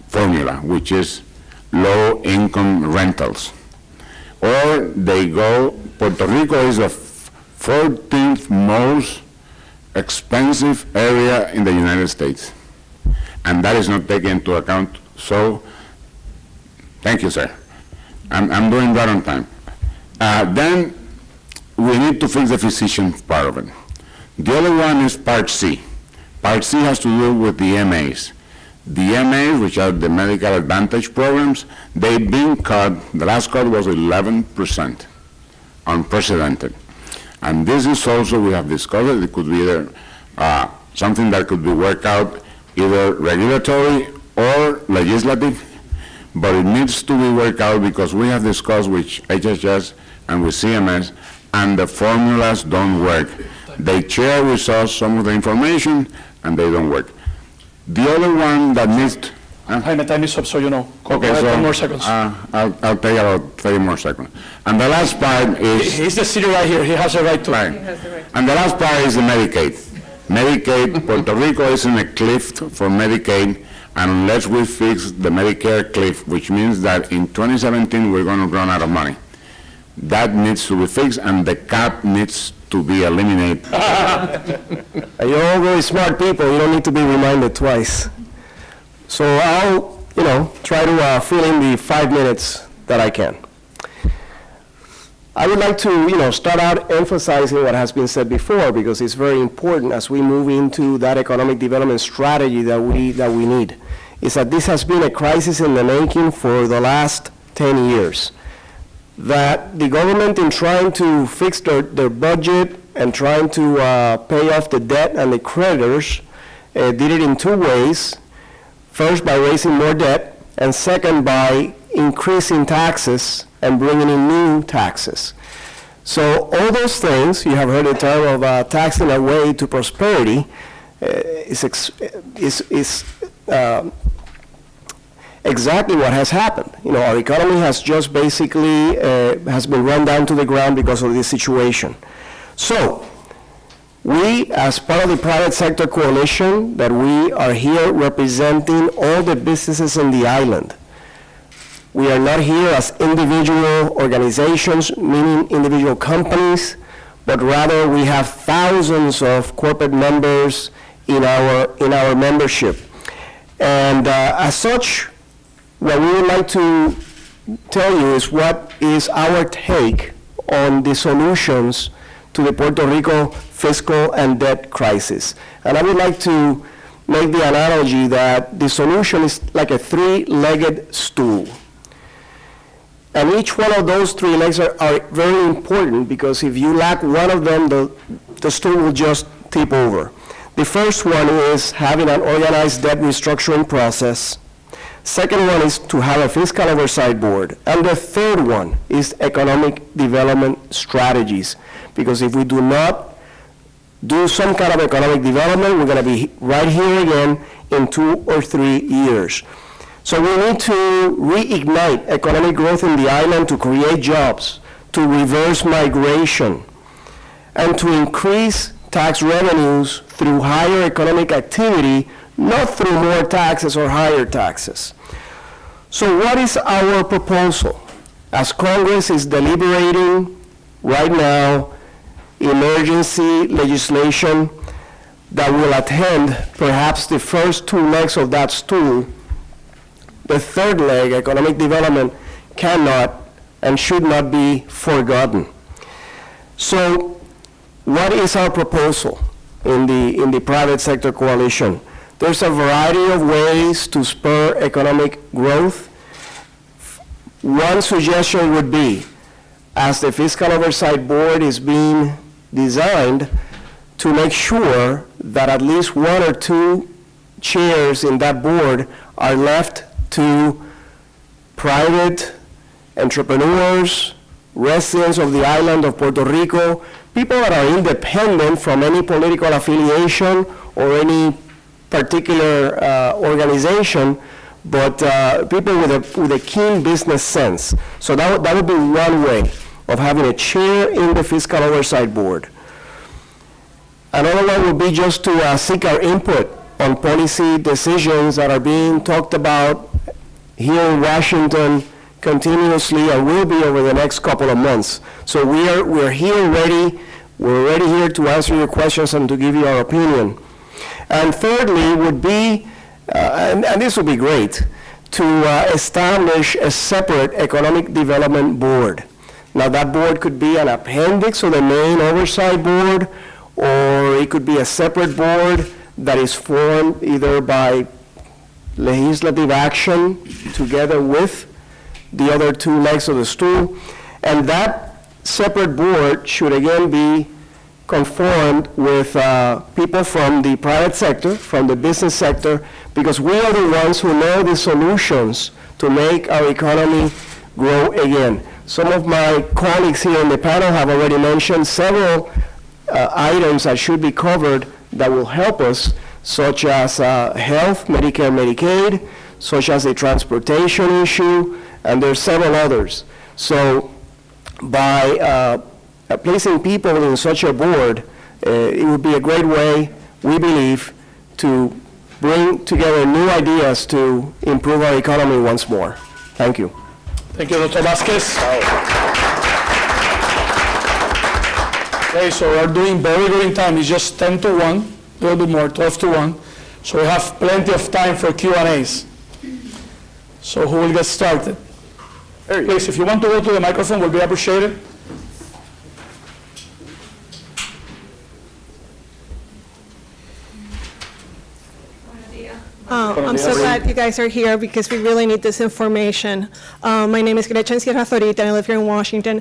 formula, which is low-income rentals. Or they go, Puerto Rico is the 14th most expensive area in the United States, and that is not taken into account. So, thank you, sir. I'm doing that on time. Then we need to fix the physician part of it. The other one is Part C. Part C has to do with the MAs. The MAs, which are the medical advantage programs, they've been cut. The last cut was 11%, unprecedented. And this is also, we have discovered, it could be either something that could be worked out either regulatory or legislative, but it needs to be worked out because we have discussed with HHS and with CMS, and the formulas don't work. They share with us some of the information, and they don't work. The other one that needs... Jaime, time is up, so you know. Go Okay, ahead, so 10 more seconds. I'll take about 30 more seconds. And the last part is... He's the city right here, he has the right to. Right. And the last part is the Medicaid. Medicaid, Puerto Rico is in a cliff for Medicaid, and unless we fix the Medicare cliff, which means that in 2017 we're going to run out of money. That needs to be fixed, and the cap needs to be eliminated. You're all very smart people, you don't need to be reminded twice. So I'll, try to fill in the 5 minutes that I can. I would like to, start out emphasizing what has been said before, because it's very important as we move into that economic development strategy that we need, is that this has been a crisis in the making for the last 10 years. That the government, in trying to fix their budget and trying to pay off the debt and the creditors, did it in two ways. First, by raising more debt, and second, by increasing taxes and bringing in new taxes. So all those things, you have heard the term of taxing away to prosperity, is exactly what has happened. Our economy has just basically has been run down to the ground because of this situation. So, we, as part of the private sector coalition, that we are here representing all the businesses in the island. We are not here as individual organizations, meaning individual companies, but rather we have thousands of corporate members in our membership. And as such, what we would like to tell you is what is our take on the solutions to the Puerto Rico fiscal and debt crisis. And I would like to make the analogy that the solution is like a three-legged stool. And each one of those three legs are very important, because if you lack one of them, the stool will just tip over. The first one is having an organized debt restructuring process. Second one is to have a fiscal oversight board. And the third one is economic development strategies. Because if we do not do some kind of economic development, we're going to be right here again in 2 or 3 years. So we need to reignite economic growth in the island to create jobs, to reverse migration, and to increase tax revenues through higher economic activity, not through more taxes or higher taxes. So what is our proposal? As Congress is deliberating right now emergency legislation that will attend perhaps the first 2 legs of that stool, the third leg, economic development, cannot and should not be forgotten. So what is our proposal in the private sector coalition? There's a variety of ways to spur economic growth. One suggestion would be, as the Fiscal Oversight Board is being designed, to make sure that at least one or two chairs in that board are left to private entrepreneurs, residents of the island of Puerto Rico, people that are independent from any political affiliation or any particular organization, but people with a keen business sense. So that would be one way of having a chair in the Fiscal Oversight Board. Another one would be just to seek our input on policy decisions that are being talked about here in Washington continuously and will be over the next couple of months. So we're here ready. We're ready here to answer your questions and to give you our opinion. And thirdly would be, and this would be great, to establish a separate economic development board. Now that board could be an appendix of the main oversight board, or it could be a separate board that is formed either by legislative action together with the other two legs of the stool. And that separate board should again be conformed with people from the private sector, from the business sector, because we are the ones who know the solutions to make our economy grow again. Some of my colleagues here in the panel have already mentioned several items that should be covered that will help us, such as health, Medicare, Medicaid, such as the transportation issue, and there's several others. So by placing people in such a board, it would be a great way, we believe, to bring together new ideas to improve our economy once more. Thank you. Thank you, Dr. Vasquez. Okay, so we're doing very good in time. It's just 10 to 1, a little bit more, 12 to 1. So we have plenty of time for Q&As. So who will get started? Please, if you want to go to the microphone, will be appreciated. I'm so glad you guys are here because we really need this information. My name is Gretchen Sierra Zorita, and I live here in Washington.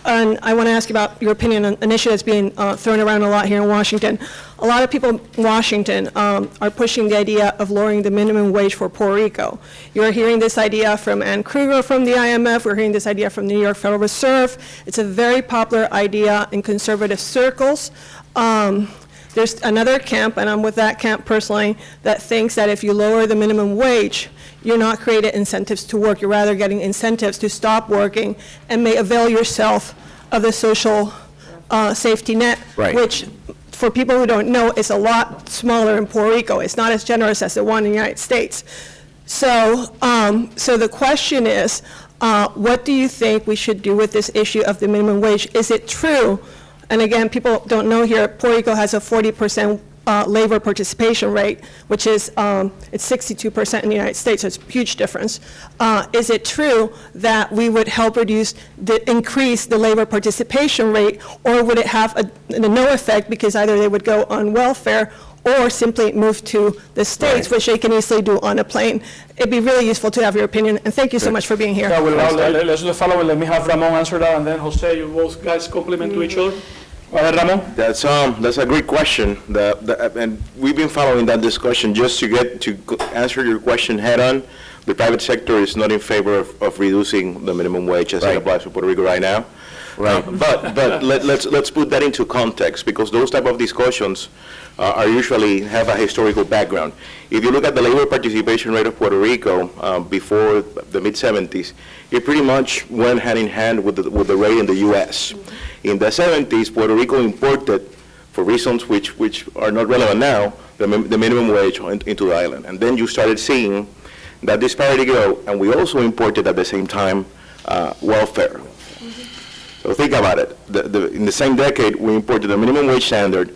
And I want to ask you about your opinion on an issue that's being thrown around a lot here in Washington. A lot of people in Washington are pushing the idea of lowering the minimum wage for Puerto Rico. You're hearing this idea from Ann Kruger from the IMF. We're hearing this idea from the New York Federal Reserve. It's a very popular idea in conservative circles. There's another camp, and I'm with that camp personally, that thinks that if you lower the minimum wage, you're not creating incentives to work. You're rather getting incentives to stop working and may avail yourself of the social safety net, Right. which, for people who don't know, is a lot smaller in Puerto Rico. It's not as generous as the one in the United States. So, so the question is, what do you think we should do with this issue of the minimum wage? Is it true? And again, people don't know here, Puerto Rico has a 40% labor participation rate, which is, it's 62% in the United States, so it's a huge difference. Is it true that we would help increase the labor participation rate, or would it have a no effect because either they would go on welfare or simply move to the States, which they can easily do on a plane? It'd be really useful to have your opinion, and thank you so much for being here. Yeah, well, let's do the following. Let me have Ramon answer that, and then Jose, you both guys compliment to each other. Ramon? That's a great question, and we've been following that discussion. Just to get to answer your question head on, the private sector is not in favor of reducing the minimum wage as it applies to Puerto Rico right now. Right. But let's put that into context, because those type of discussions are usually have a historical background. If you look at the labor participation rate of Puerto Rico before the mid-70s, it pretty much went hand in hand with the rate in the U.S. In the 70s, Puerto Rico imported, for reasons which are not relevant now, the minimum wage into the island. And then you started seeing that disparity grow, and we also imported at the same time welfare. So think about it. In the same decade, we imported the minimum wage standard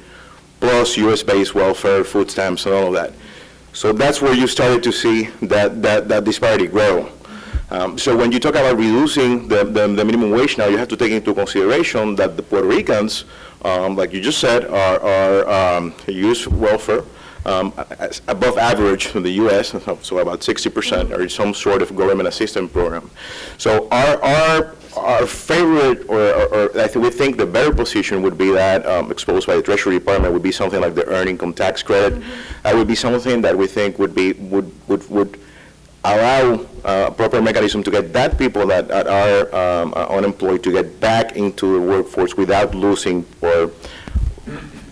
plus U.S.-based welfare, food stamps, and all of that. So that's where you started to see that disparity grow. So when you talk about reducing the minimum wage now, you have to take into consideration that the Puerto Ricans, like you just said, are use welfare, above average in the U.S., so about 60% are in some sort of government assistance program. So our favorite, or I think we think the better position would be that exposed by the Treasury Department would be something like the earned income tax credit. That would be something that we think would allow a proper mechanism to get that people that are unemployed to get back into the workforce without losing or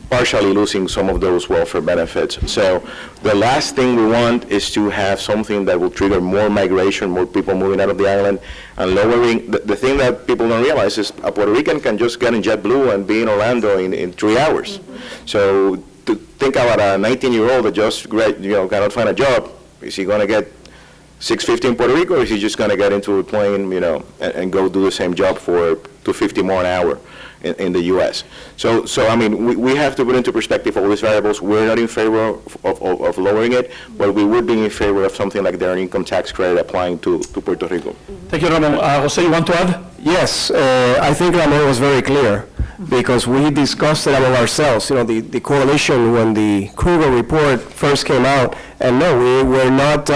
partially losing some of those welfare benefits. So the last thing we want is to have something that will trigger more migration, more people moving out of the island, and lowering, the thing that people don't realize is a Puerto Rican can just get in JetBlue and be in Orlando in 3 hours. So to think about a 19-year-old that just cannot find a job, is he going to get $650 in Puerto Rico, or is he just going to get into a plane, and go do the same job for $250 more an hour in the U.S.? So I mean, we have to put into perspective all these variables. We're not in favor of lowering it, but we would be in favor of something like the earned income tax credit applying to Puerto Rico. Thank you, Ramon. Jose, you want to add? Yes, I think Ramon was very clear, because we discussed it among ourselves, the coalition when the Kruger report first came out, and no, we were not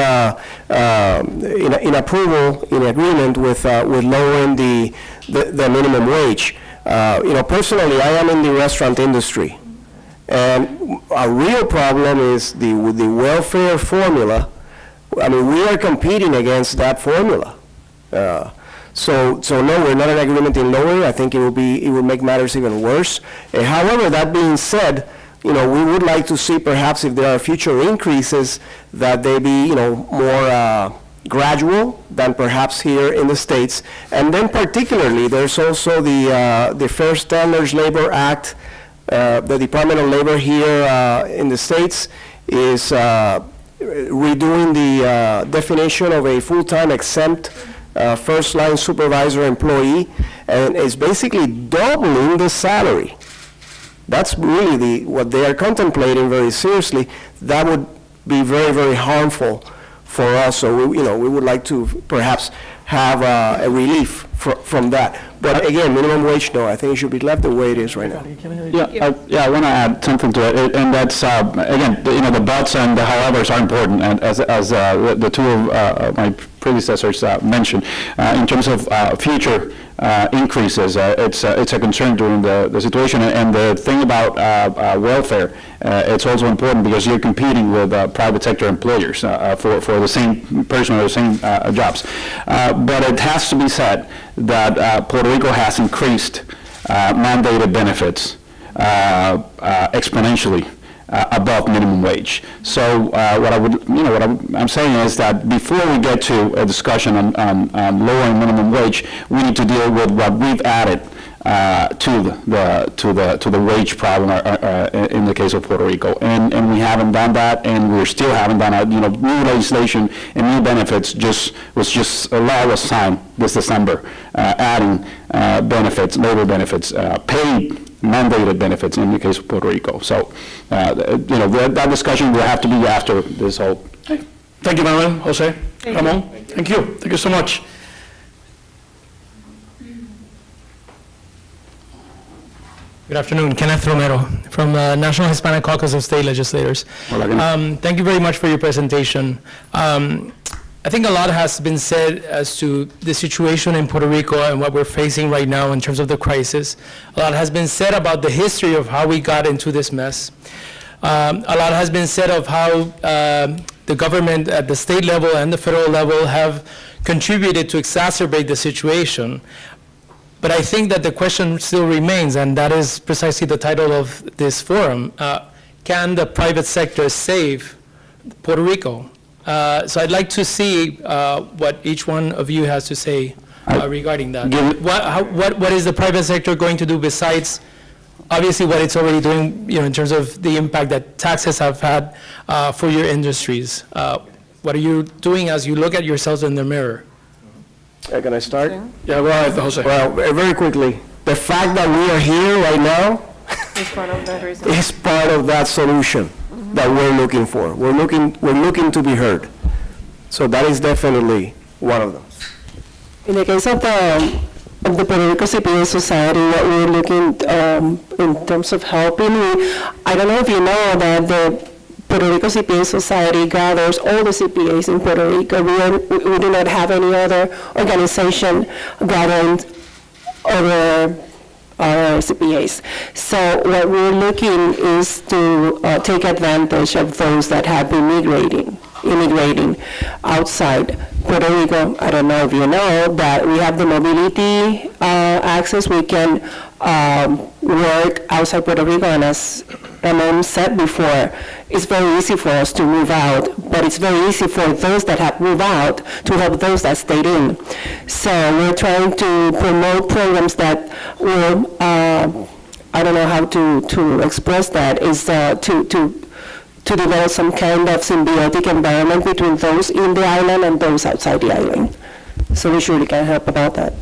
in approval, in agreement with lowering the minimum wage. Personally, I am in the restaurant industry, and a real problem is the welfare formula. I mean, we are competing against that formula. So no, we're not in agreement in lowering. I think it will make matters even worse. However, that being said, we would like to see perhaps if there are future increases that they be, more gradual than perhaps here in the States. And then particularly, there's also the Fair Standards Labor Act. The Department of Labor here in the States is redoing the definition of a full-time exempt first-line supervisor employee, and it's basically doubling the salary. That's really what they are contemplating very seriously. That would be very, very harmful for us. So we would like to perhaps have a relief from that. But again, minimum wage, no, I think it should be left the way it is right now. Yeah, I want to add something to it, and that's, again, the buts and the howevers are important, and as the two of my predecessors mentioned, in terms of future increases, it's a concern during the situation, and the thing about welfare, it's also important because you're competing with private sector employers for the same person or the same jobs. But it has to be said that Puerto Rico has increased mandated benefits exponentially above minimum wage. So what I'm saying is that before we get to a discussion on lowering minimum wage, we need to deal with what we've added to the wage problem in the case of Puerto Rico, and we haven't done that, and we still haven't done it. New legislation and new benefits law was signed this December, adding benefits, labor benefits, paid mandated benefits in the case of Puerto Rico. So, that discussion will have to be after this whole. Thank you, Manuel, Jose, Ramon. Thank you. Thank you so much. Good afternoon, Kenneth Romero from the National Hispanic Caucus of State Legislators. Thank you very much for your presentation. I think a lot has been said as to the situation in Puerto Rico and what we're facing right now in terms of the crisis. A lot has been said about the history of how we got into this mess. A lot has been said of how the government at the state level and the federal level have contributed to exacerbate the situation. But I think that the question still remains, and that is precisely the title of this forum. Can the private sector save Puerto Rico? So I'd like to see what each one of you has to say regarding that. What is the private sector going to do besides, obviously, what it's already doing, in terms of the impact that taxes have had for your industries? What are you doing as you look at yourselves in the mirror? Can I start? Yeah, go ahead, Jose. Well, very quickly, the fact that we are here right now is part of that solution that we're looking for. We're looking to be heard. So that is definitely one of them. In the case of the Puerto Rico Civil Society, what we're looking in terms of helping, I don't know if you know that the Puerto Rico CPA Society gathers all the CPAs in Puerto Rico. We do not have any other organization gathering other CPAs. So what we're looking is to take advantage of those that have been immigrating outside Puerto Rico. I don't know if you know, but we have the mobility access. We can work outside Puerto Rico, and as Ramon said before, it's very easy for us to move out, but it's very easy for those that have moved out to help those that stayed in. So we're trying to promote programs that will, I don't know how to express that, is to develop some kind of symbiotic environment between those in the island and those outside the island. So we surely can help about that.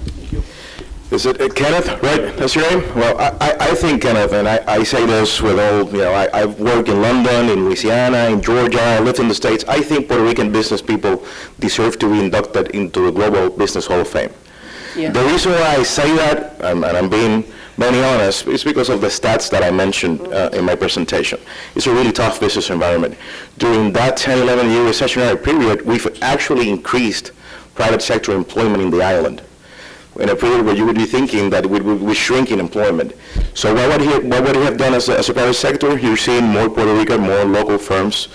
Is it Kenneth, right? That's your name? Well, I think, Kenneth, and I say this with all, I've worked in London, in Louisiana, in Georgia, I lived in the States. I think Puerto Rican business people deserve to be inducted into the Global Business Hall of Fame. Yeah. The reason why I say that, and I'm being very honest, is because of the stats that I mentioned in my presentation. It's a really tough business environment. During that 10, 11-year recessionary period, we've actually increased private sector employment in the island, in a period where you would be thinking that we would be shrinking employment. So what would he have done as a private sector? You're seeing more Puerto Rican, more local firms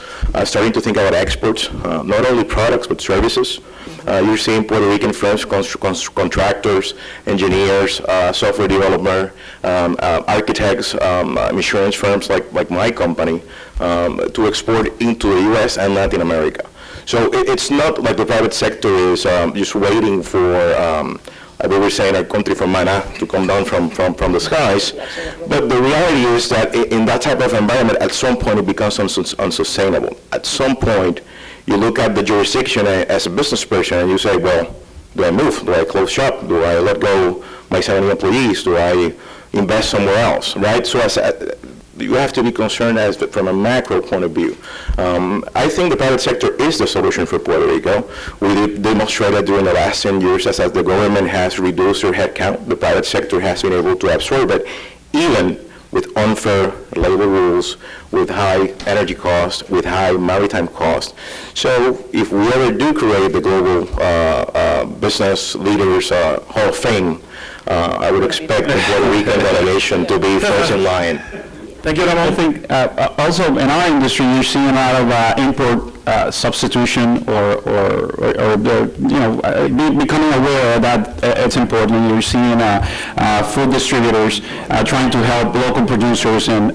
starting to think about exports, not only products, but services. You're seeing Puerto Rican firms, contractors, engineers, software developer, architects, insurance firms like my company, to export into the U.S. and Latin America. So it's not like the private sector is just waiting for we were saying a country from manna to come down from the skies. But the reality is that in that type of environment, at some point it becomes unsustainable. At some point, you look at the jurisdiction as a business person and you say, well, do I move? Do I close shop? Do I let go my 70 employees? Do I invest somewhere else, right? So you have to be concerned from a macro point of view. I think the private sector is the solution for Puerto Rico. We demonstrated during the last 10 years as the government has reduced their headcount, the private sector has been able to absorb it, even with unfair labor rules, with high energy costs, with high maritime costs. So if we ever do create the Global Business Leaders Hall of Fame, I would expect the Puerto Rican delegation to be first in line. Thank you, Ramon. I think also in our industry, you're seeing a lot of import substitution or becoming aware that it's important. You're seeing food distributors trying to help local producers and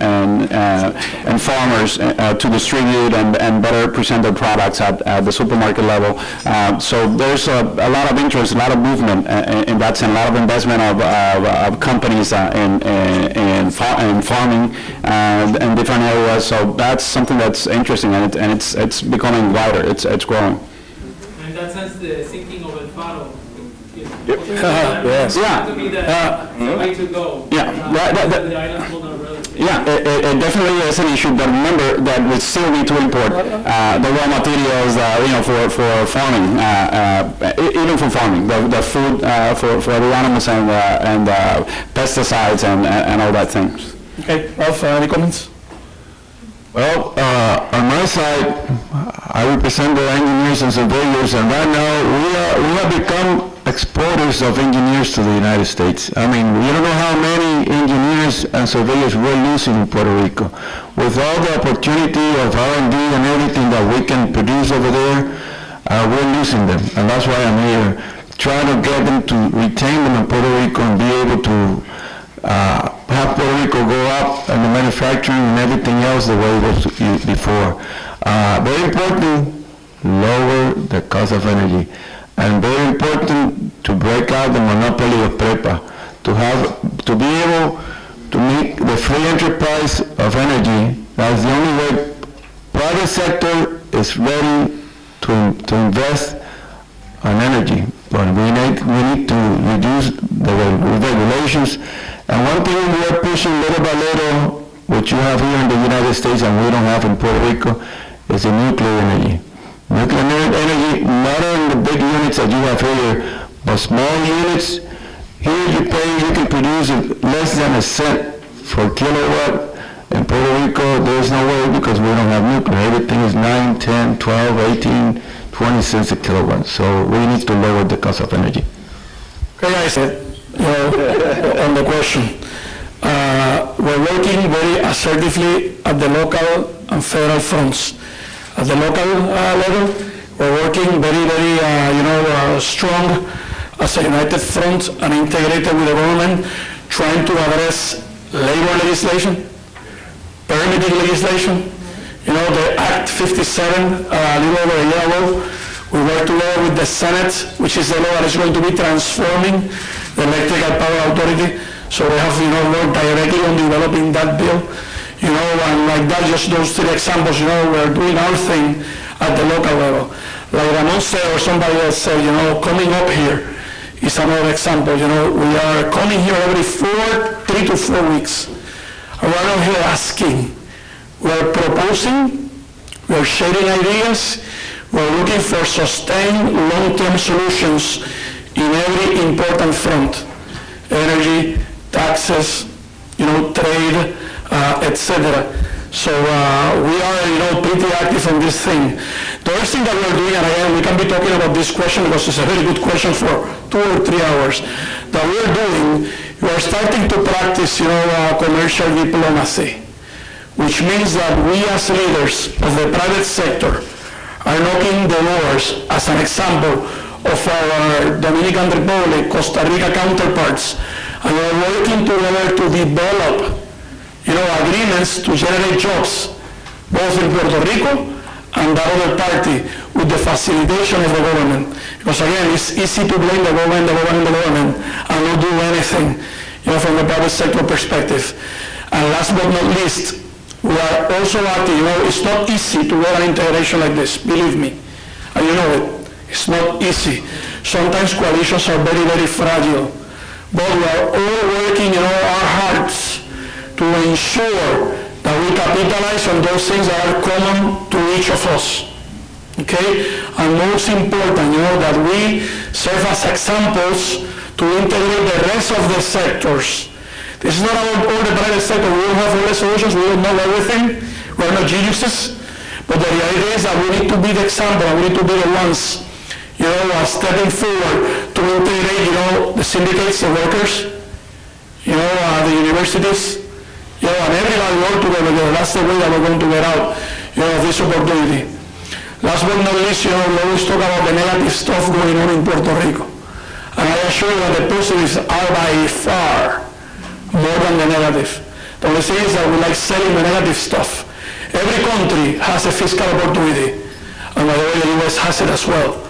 farmers to distribute and better present their products at the supermarket level. So there's a lot of interest, a lot of movement in that sense, a lot of investment of companies in farming and different areas. So that's something that's interesting, and it's becoming wider. It's growing. In that sense, the sinking of El Faro, Yes. to be the way to go. Yeah. The island's vulnerability. Yeah, it definitely is an issue, but remember that we still need to import the raw materials, for farming, even for farming, the food for the animals and pesticides and all that things. Okay, Ralph, any comments? Well, on my side, I represent the engineers and surveyors, and right now we have become exporters of engineers to the United States. I mean, you don't know how many engineers and surveyors we're losing in Puerto Rico. With all the opportunity of R&D and everything that we can produce over there, we're losing them, and that's why I'm here, trying to get them to retain them in Puerto Rico and be able to have Puerto Rico go up and the manufacturing and everything else the way it was before. Very important, lower the cost of energy. And very important to break out the monopoly of PREPA, to be able to make the free enterprise of energy. That's the only way private sector is ready to invest on energy. But we need to reduce the regulations. And one thing we are pushing little by little, which you have here in the United States and we don't have in Puerto Rico, is the nuclear energy. Nuclear energy, not in the big units that you have here, but small units. Here you can produce less than a cent for kilowatt, In Puerto Rico, there's no way because we don't have nuclear. Everything is 9, 10, 12, 18, 20 cents a kilowatt. So we need to lower the cost of energy. Okay, I said, on the question, we're working very assertively at the local and federal fronts. At the local level, we're working very, strong as a united front and integrated with the government, trying to address labor legislation, permitting legislation. The Act 57, a little over a year ago, we worked together with the Senate, which is the law that is going to be transforming the Electrical Power Authority. So we have, worked directly on developing that bill. And like that, just those 3 examples, we're doing our thing at the local level. Like Ramon said, or somebody else said, coming up here is another example. We are coming here every 3 to 4 weeks. And we're not here asking. We're proposing, we're sharing ideas, we're looking for sustained long-term solutions in every important front. Energy, taxes, trade, etc. So we are, pretty active on this thing. The other thing that we're doing, and again, we can be talking about this question because it's a very good question for 2 or 3 hours, that we're doing, we're starting to practice, commercial diplomacy, which means that we as leaders of the private sector are knocking the doors, as an example, of our Dominican Republic, Costa Rica counterparts, and we're working together to develop agreements to generate jobs, both in Puerto Rico and the other party, with the facilitation of the government. Because again, it's easy to blame the government, and not do anything, from the private sector perspective. And last but not least, we are also acting, it's not easy to get an integration like this, believe me. And you know it, it's not easy. Sometimes coalitions are very, very fragile. But we are all working, our hearts to ensure that we capitalize on those things that are common to each of us, okay? And most important, that we serve as examples to integrate the rest of the sectors. This is not about all the private sector. We don't have all the solutions, we don't know everything, we're not geniuses, but the reality is that we need to be the example, and we need to be the ones, stepping forward to integrate, the syndicates, the workers, the universities, and everybody all together. That's the way that we're going to get out, of this opportunity. Last but not least, we always talk about the negative stuff going on in Puerto Rico. And I assure you that the positives are by far more than the negative. The only thing is that we like selling the negative stuff. Every country has a fiscal opportunity, and by the way, the U.S. has it as well.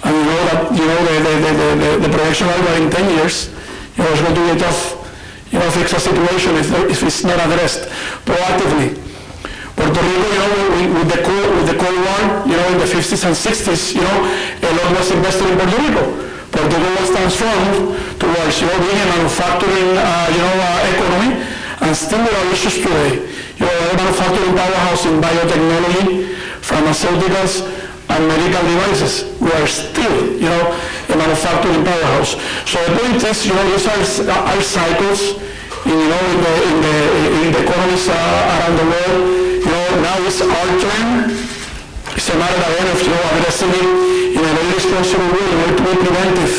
And the projection are that in 10 years, it's going to be a tough, fix a situation if it's not addressed proactively. Puerto Rico, with the Cold War, in the 50s and 60s, a lot was invested in Puerto Rico. Puerto Rico was transformed towards, being a manufacturing, economy, and still there are issues today. A manufacturing powerhouse in biotechnology, pharmaceuticals, and medical devices. We are still, a manufacturing powerhouse. So the point is, these are cycles in the economies around the world. Now it's our turn. It's a matter of addressing it in a very responsible way, in order to be preventive,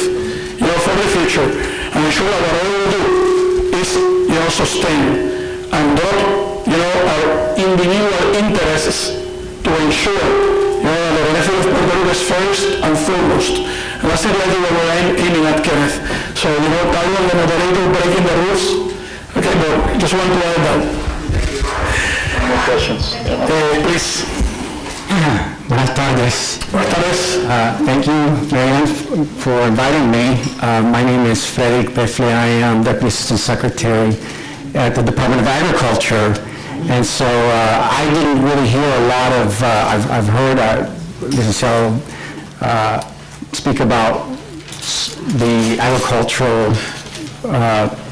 for the future, and ensure that whatever we do is, sustain and not, our individual interests to ensure, that the benefit of Puerto Rico is first and foremost. And that's exactly what we're aiming at, Kenneth. So, Carlos, the moderator, breaking the rules. Okay, but just want to add that. More questions? Please. Buenas tardes. Buenas tardes. Thank you, Marianne, for inviting me. My name is Frederick Beffley. I am Deputy Assistant Secretary at the Department of Agriculture. And so I didn't really hear a lot of, I've heard Mrs. speak about the agricultural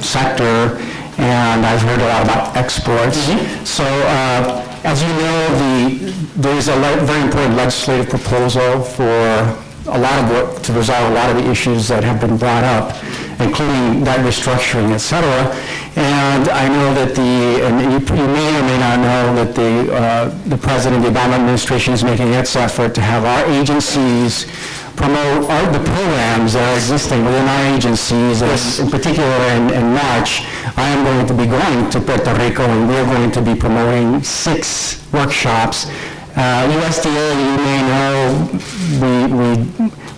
sector, and I've heard a lot about exports. So as you know, there is a very important legislative proposal for to resolve a lot of the issues that have been brought up, including that restructuring, et cetera. And I know that and you may or may not know that the President of the Obama administration is making its effort to have our agencies promote the programs that are existing within our agencies. In particular, in March, I am going to be going to Puerto Rico, and we're going to be promoting 6 workshops. USDA, you may know, we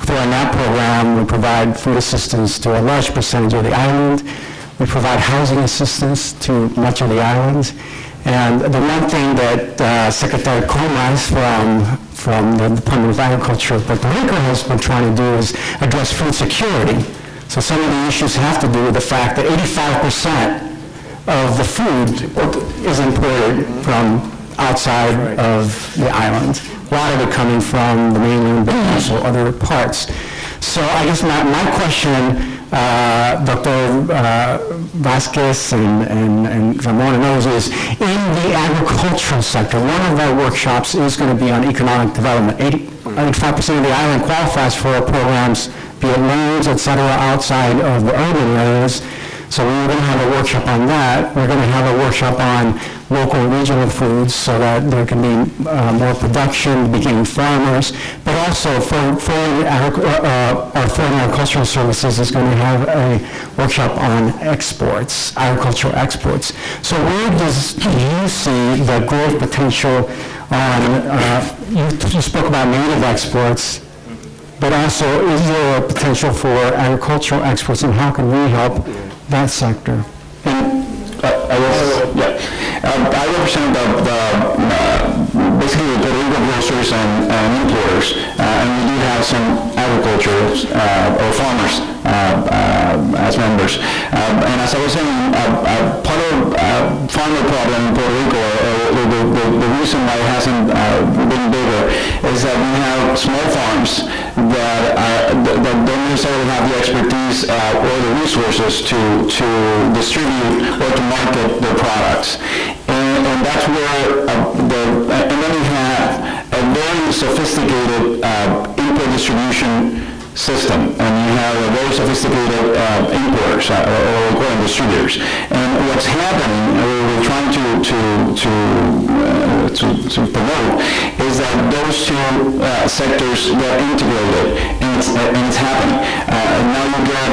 through our NAP program, we provide food assistance to a large percentage of the island. We provide housing assistance to much of the island. And the one thing that Secretary Comas from the Department of Agriculture of Puerto Rico has been trying to do is address food security. So some of the issues have to do with the fact that 85% of the food is imported from outside of the island. A lot of it coming from the mainland, but also other parts. So I guess my question, Dr. Vasquez and Ramon and others, is in the agricultural sector, one of our workshops is going to be on economic development. 85% of the island qualifies for programs, be it loans, et cetera, outside of the urban areas. So we're going to have a workshop on that. We're going to have a workshop on local and regional foods so that there can be more production, beginning farmers, but also our foreign agricultural services is going to have a workshop on exports, agricultural exports. So where do you see the growth potential on, you spoke about native exports, but also is there a potential for agricultural exports, and how can we help that sector? I represent basically the Puerto Rico grocers and importers, and we do have some agriculturers or farmers as members. And as I was saying, part of farmer problem in Puerto Rico, the reason why it hasn't been bigger, is that we have small farms that don't necessarily have the expertise or the resources to distribute or to market their products. And that's where, and then we have a very sophisticated import distribution system, and you have a very sophisticated importers or distributors. And what's happening, we're trying to promote, is that those two sectors get integrated, and it's happening. Now you get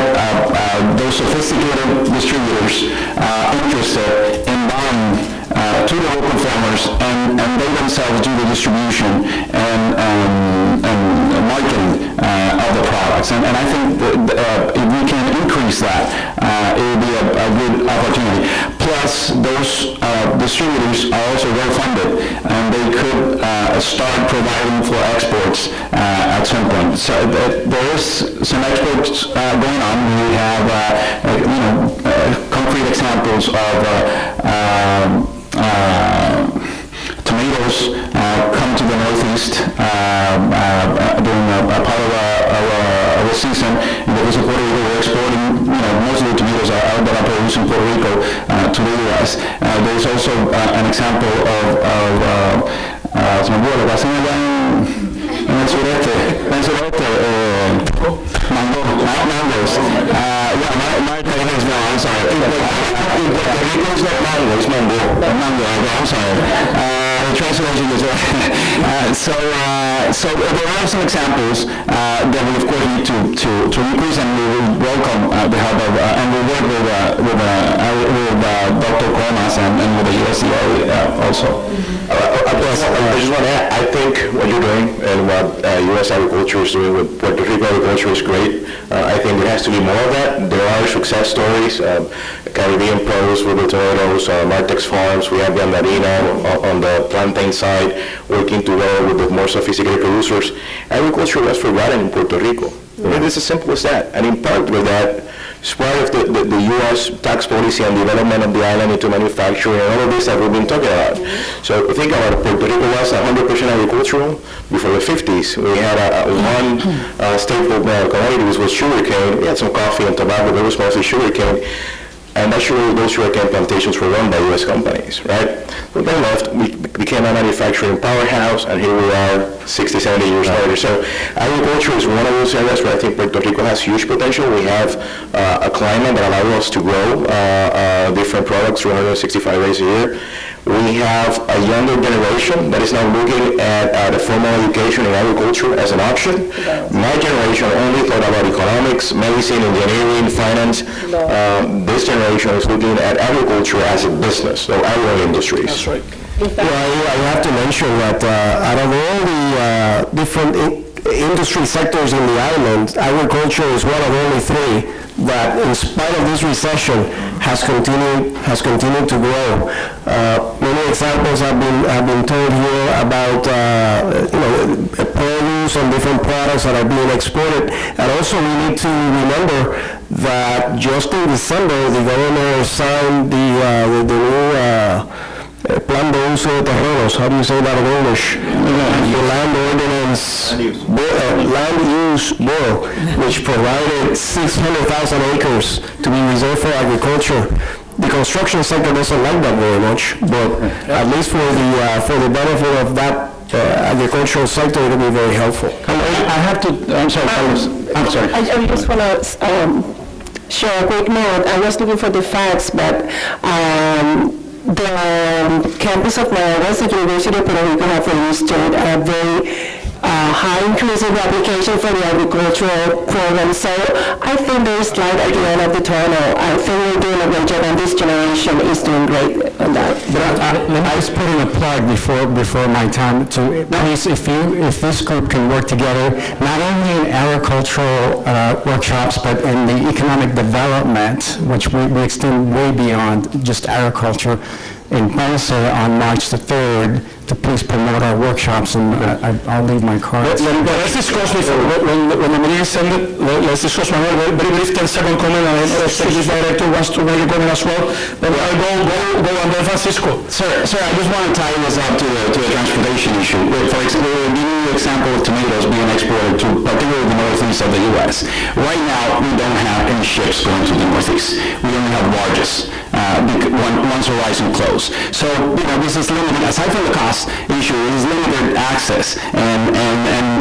those sophisticated distributors interested in buying to the local farmers, and they themselves do the distribution and marketing of the products. And I think that if we can increase that, it will be a good opportunity. Plus, those distributors are also well funded, and they could start providing for exports at some point. So there is some exports going on. We have concrete examples of tomatoes come to the Northeast during a part of the season. In the case of Puerto Rico, we're exporting, most of the tomatoes that are produced in Puerto Rico to the U.S. There's also an example of se me olvidó, lo que hacen allá en el sureste, mangos. My thing is, no, I'm sorry. In Puerto Rico, it's not mango, it's mango, I'm sorry. The translation is so there are some examples that we of course need to increase, and we will welcome the help of and we work with Dr. Comas and with the USDA also. I just want to add, I think what you're doing and what U.S. agriculture is doing with Puerto Rico agriculture is great. I think there has to be more of that. There are success stories, Caribbean Pros with the tomatoes, Martex Farms, we have Yandarina on the plantain side, working together with the more sophisticated producers. Agriculture was forgotten in Puerto Rico. It is as simple as that. And in part with that, it's part of the U.S. tax policy and development of the island into manufacturing and all of this that we've been talking about. So think about it, Puerto Rico was 100% agricultural before the 50s. We had one staple commodity, which was sugarcane. We had some coffee and tobacco, but it was mostly sugarcane. And those sugarcane plantations were run by U.S. companies, right? When they left, we became a manufacturing powerhouse, and here we are 60, 70 years later. So agriculture is one of those areas where I think Puerto Rico has huge potential. We have a climate that allows us to grow different products 365 days a year. We have a younger generation that is now looking at the formal education in agriculture as an option. My generation only thought about economics, medicine, engineering, finance. This generation is looking at agriculture as a business, so agro-industries. That's right. Well, I have to mention that out of all the different industry sectors in the island, agriculture is one of only three that, in spite of this recession, has continued to grow. Many examples have been told here about produce and different products that are being exported. And also, we need to remember that just in December, the governor signed the new Plan de Uso de Terrenos, how do you say that in English? The Land Ordinance, Land Use Bill, which provided 600,000 acres to be reserved for agriculture. The construction sector doesn't like that very much, but at least for the benefit of that agricultural sector, it will be very helpful. I'm sorry, Carlos. I'm sorry. I just want to share a quick note. I was looking for the facts, but the campus of Manuel, the University of Puerto Rico, have registered a very high increase in the application for the agricultural program. So I think there is light at the end of the tunnel. I think we're doing a great job, and this generation is doing great on that. Let me just put in a plug before my time to, please, if this group can work together, not only in agricultural workshops, but in the economic development, which we extend way beyond just agriculture, in Perez on March the 3rd, to please promote our workshops, and I'll leave my cards. Let's discuss before, when the meeting is ended, let's discuss very brief 10-second comment, and then the executive director wants to make a comment as well. Then I'll go and then Francisco. Sir, I just want to tie this up to the transportation issue. For example, we'll give you an example of tomatoes being exported to particularly the northeast of the U.S. Right now, we don't have any ships going to the northeast. We only have barges. Once Horizon closed. So, this is limited, aside from the cost issue, it is limited access, and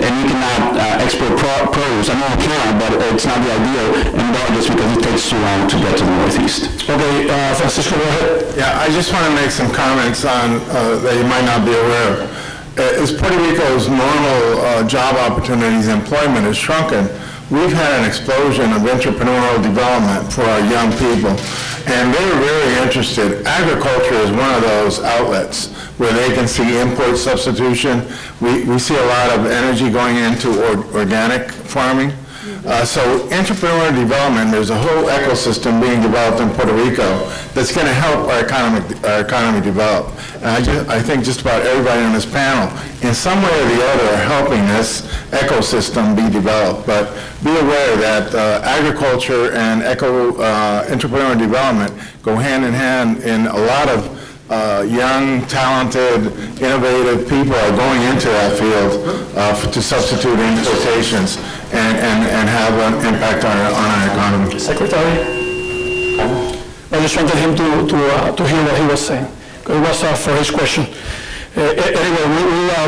you cannot export produce. I know you can, but it's not the ideal in barges because it takes too long to get to the northeast. Okay, Francisco, go ahead. Yeah, I just want to make some comments on, that you might not be aware of. As Puerto Rico's normal job opportunities, employment has shrunken, we've had an explosion of entrepreneurial development for our young people, and they're very interested. Agriculture is one of those outlets where they can see import substitution. We see a lot of energy going into organic farming. So entrepreneurial development, there's a whole ecosystem being developed in Puerto Rico that's going to help our economy develop. And I think just about everybody on this panel, in some way or the other, are helping this ecosystem be developed. But be aware that agriculture and entrepreneurial development go hand in hand in a lot of young, talented, innovative people are going into that field to substitute importations and have an impact on our economy. Secretary? I just wanted him to hear what he was saying. It was for his question. Anyway,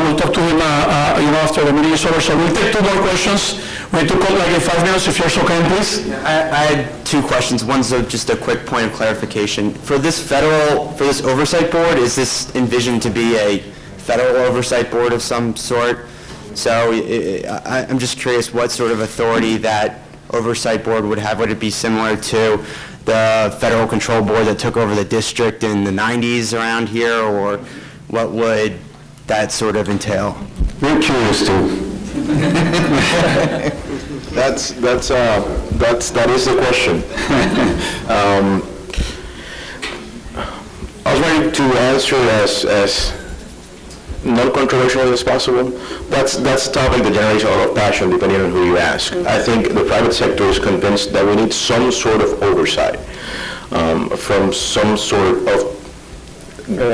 we'll talk to him after the meeting is over. So we'll take two more questions. We need to call in 5 minutes, if you're so kind, please. I had two questions. One's just a quick point of clarification. For this oversight board, is this envisioned to be a federal oversight board of some sort? So I'm just curious what sort of authority that oversight board would have. Would it be similar to the federal control board that took over the district in the 90s around here, or what would that sort of entail? We're curious too. That is the question. I was ready to answer as non-controversial as possible. That's a topic that generates a lot of passion depending on who you ask. I think the private sector is convinced that we need some sort of oversight from some sort of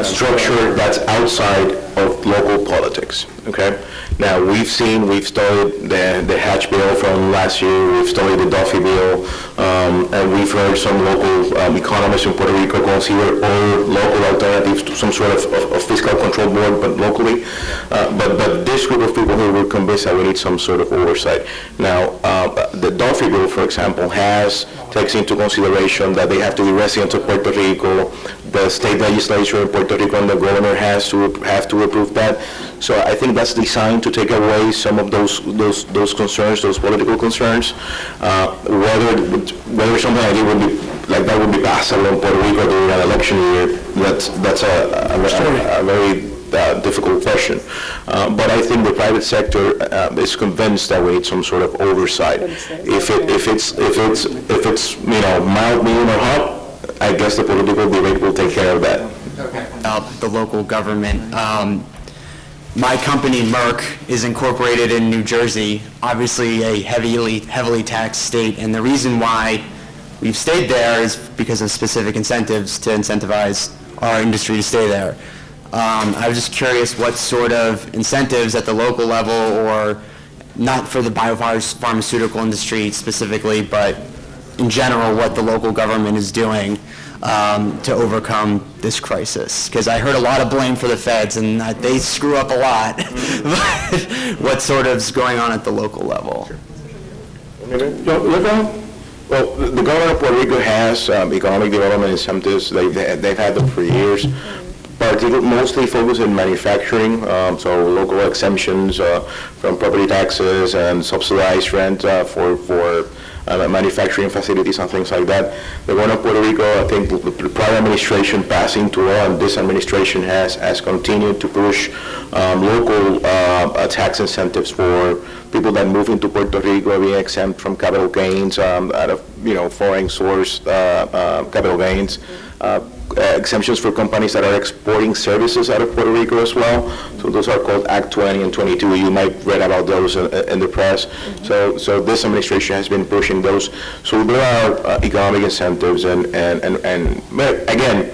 structure that's outside of local politics, okay? Now, we've studied the Hatch bill from last year, we've studied the Duffy bill, and we've heard some local economists in Puerto Rico consider other local alternatives to some sort of fiscal control board, but locally. But this group of people who were convinced that we need some sort of oversight. Now, the Duffy bill, for example, takes into consideration that they have to be residents of Puerto Rico. The state legislature in Puerto Rico and the governor have to approve that. So I think that's designed to take away some of those concerns, those political concerns. Whether something like that would be passable in Puerto Rico during an election year, that's a very difficult question. But I think the private sector is convinced that we need some sort of oversight. If it's mild, medium, or hot, I guess the political debate will take care of that. The local government. My company, Merck, is incorporated in New Jersey, obviously a heavily taxed state, and the reason why we've stayed there is because of specific incentives to incentivize our industry to stay there. I was just curious what sort of incentives at the local level, or not for the biopharmaceutical industry specifically, but in general, what the local government is doing to overcome this crisis. Because I heard a lot of blame for the feds, and they screw up a lot. But what sort of is going on at the local level? Well, the government of Puerto Rico has economic development incentives. They've had them for years. Mostly focused in manufacturing, so local exemptions from property taxes and subsidized rent for manufacturing facilities and things like that. The government of Puerto Rico, I think the prior administration passed into law, and this administration has continued to push local tax incentives for people that move into Puerto Rico, being exempt from capital gains out of foreign source capital gains. Exemptions for companies that are exporting services out of Puerto Rico as well. So those are called Act 20 and 22. You might read about those in the press. So this administration has been pushing those. So there are economic incentives, and again,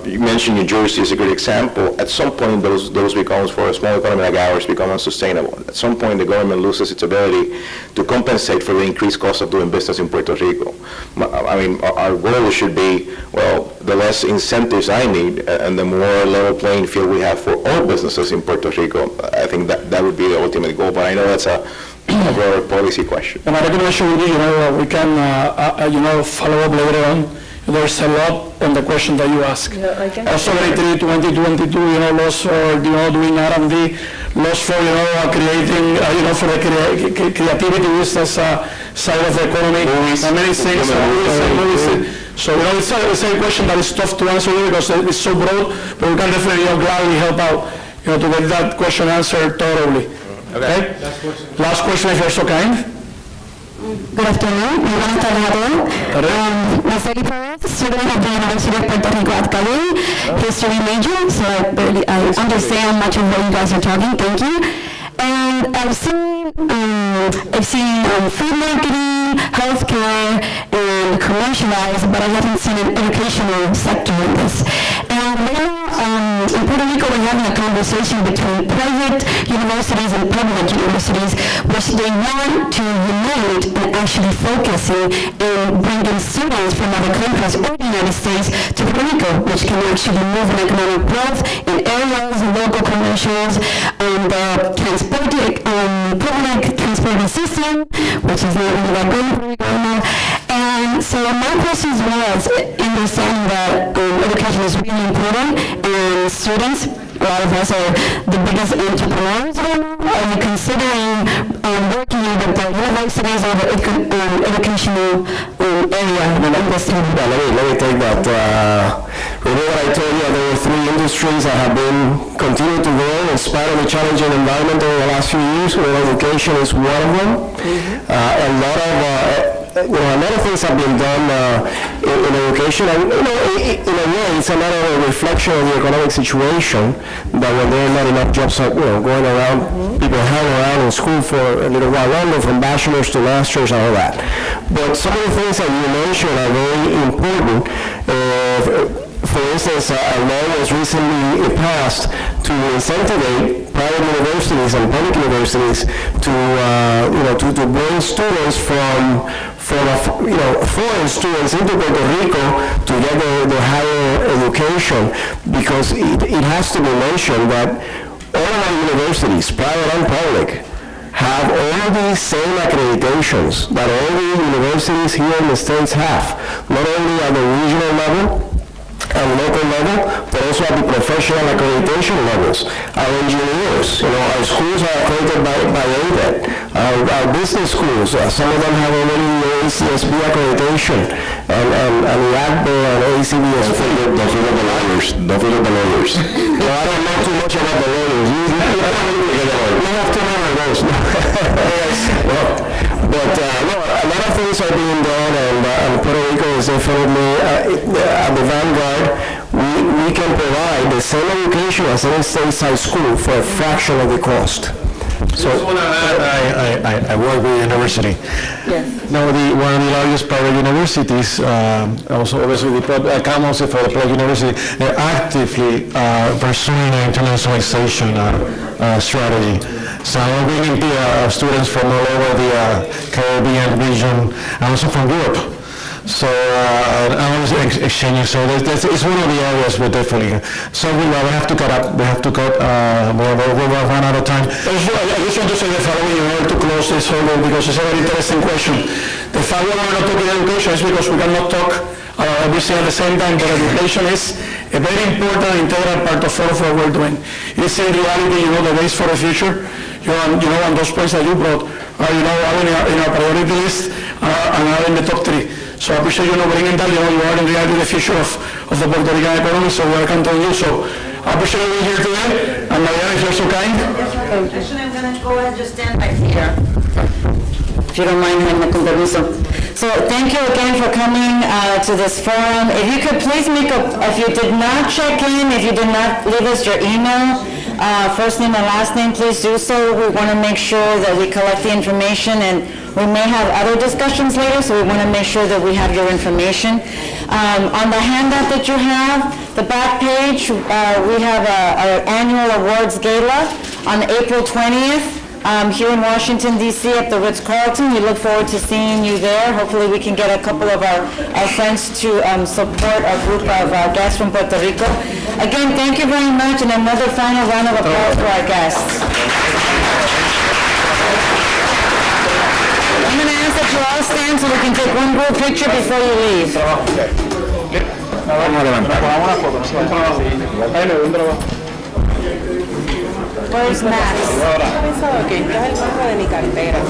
you mentioned New Jersey is a good example. At some point, those becomes, for a small economy like ours, become unsustainable. At some point, the government loses its ability to compensate for the increased cost of doing business in Puerto Rico. I mean, our goal should be, well, the less incentives I need and the more level playing field we have for all businesses in Puerto Rico. I think that would be the ultimate goal, but I know that's a broader policy question. And I recommendation would be, we can, follow up later on. There's a lot on the question that you asked. Also, 2022, laws for, doing R&D, laws for, creating, for the creativity business side of the economy, and many things. So, it's a question that is tough to answer because it's so broad, but we can definitely, gladly help out, to get that question answered thoroughly. Okay? Last question, if you're so kind. Good afternoon. Buenas tardes a todos. Myself, Perez, student of the University of Puerto Rico at Kreil, history major, so I understand much of what you guys are talking. Thank you. And I've seen food marketing, healthcare, and commercialized, but I haven't seen an educational sector in this. And in Puerto Rico, we're having a conversation between private universities and public universities, which they want to unite and actually focusing and bringing students from other countries or the United States to Puerto Rico, which can actually move in economic growth in areas, local commercials, the public transportation system, which is not really that good in Puerto Rico right now. And so my question was, understanding that education is really important, and students, a lot of us are the biggest entrepreneurs right now. Are you considering working with the universities or the educational area in this time? Yeah, let me take that. Remember what I told you, there were three industries that have been continuing to grow in spite of the challenging environment over the last few years, where education is one of them. A lot of things have been done in education, and in a way, it's a matter of a reflection of the economic situation, that when there are not enough jobs, going around, people hang around in school for a little while longer, from bachelor's to master's and all that. But some of the things that you mentioned are very important. For instance, a law was recently passed to incentivize private universities and public universities to, to bring students from foreign students into Puerto Rico to get the higher education, because it has to be mentioned that all our universities, private and public, have all the same accreditations that all the universities here in the States have, not only at the regional level and local level, but also at the professional accreditation levels. Our engineers, our schools are accredited by ADET. Our business schools, some of them have already ACSB accreditation, and the ACBO and ACBS. Don't forget the lawyers. Don't forget the lawyers. No, I don't know too much about the lawyers. You have to know those. But a lot of things are being done, and Puerto Rico is definitely at the vanguard. We can provide the same education as any stateside school for a fraction of the cost. So I work with university. Yes. Now, one of the largest private universities, also obviously the Council for the Public University, they're actively pursuing an internationalization strategy. So we're bringing students from all over the Caribbean region and also from Europe. So I was exchanging. So it's one of the areas we're definitely. So we have to cut up. We have to cut. We'll run out of time. I just want to say the following in order to close this whole thing, because it's a very interesting question. The fact that we're not talking education is because we cannot talk everything at the same time, but education is a very important integral part of all of what we're doing. It's in reality, the base for the future. And those points that you brought are, in our priority list and are in the top 3. So I appreciate bringing that. You are in reality the future of the Puerto Rican economy, so we are counting on you. So I appreciate you being here today. And Manuel, if you're so kind. Actually, I'm going to go ahead and just stand right here, if you don't mind, Jaime, con permiso. So thank you again for coming to this forum. If you could please if you did not check in, if you did not leave us your email, first name and last name, please do so. We want to make sure that we collect the information, and we may have other discussions later, so we want to make sure that we have your information. On the handout that you have, the back page, we have our annual awards gala on April 20th. Here in Washington, D.C. at the Ritz-Carlton. We look forward to seeing you there. Hopefully we can get a couple of our friends to support a group of guests from Puerto Rico. Again, thank you very much, and another final round of applause for our guests. I'm going to ask that you all stand so we can take one group picture before you leave. Where's Max? He pensado que este es el banco de mi cartera.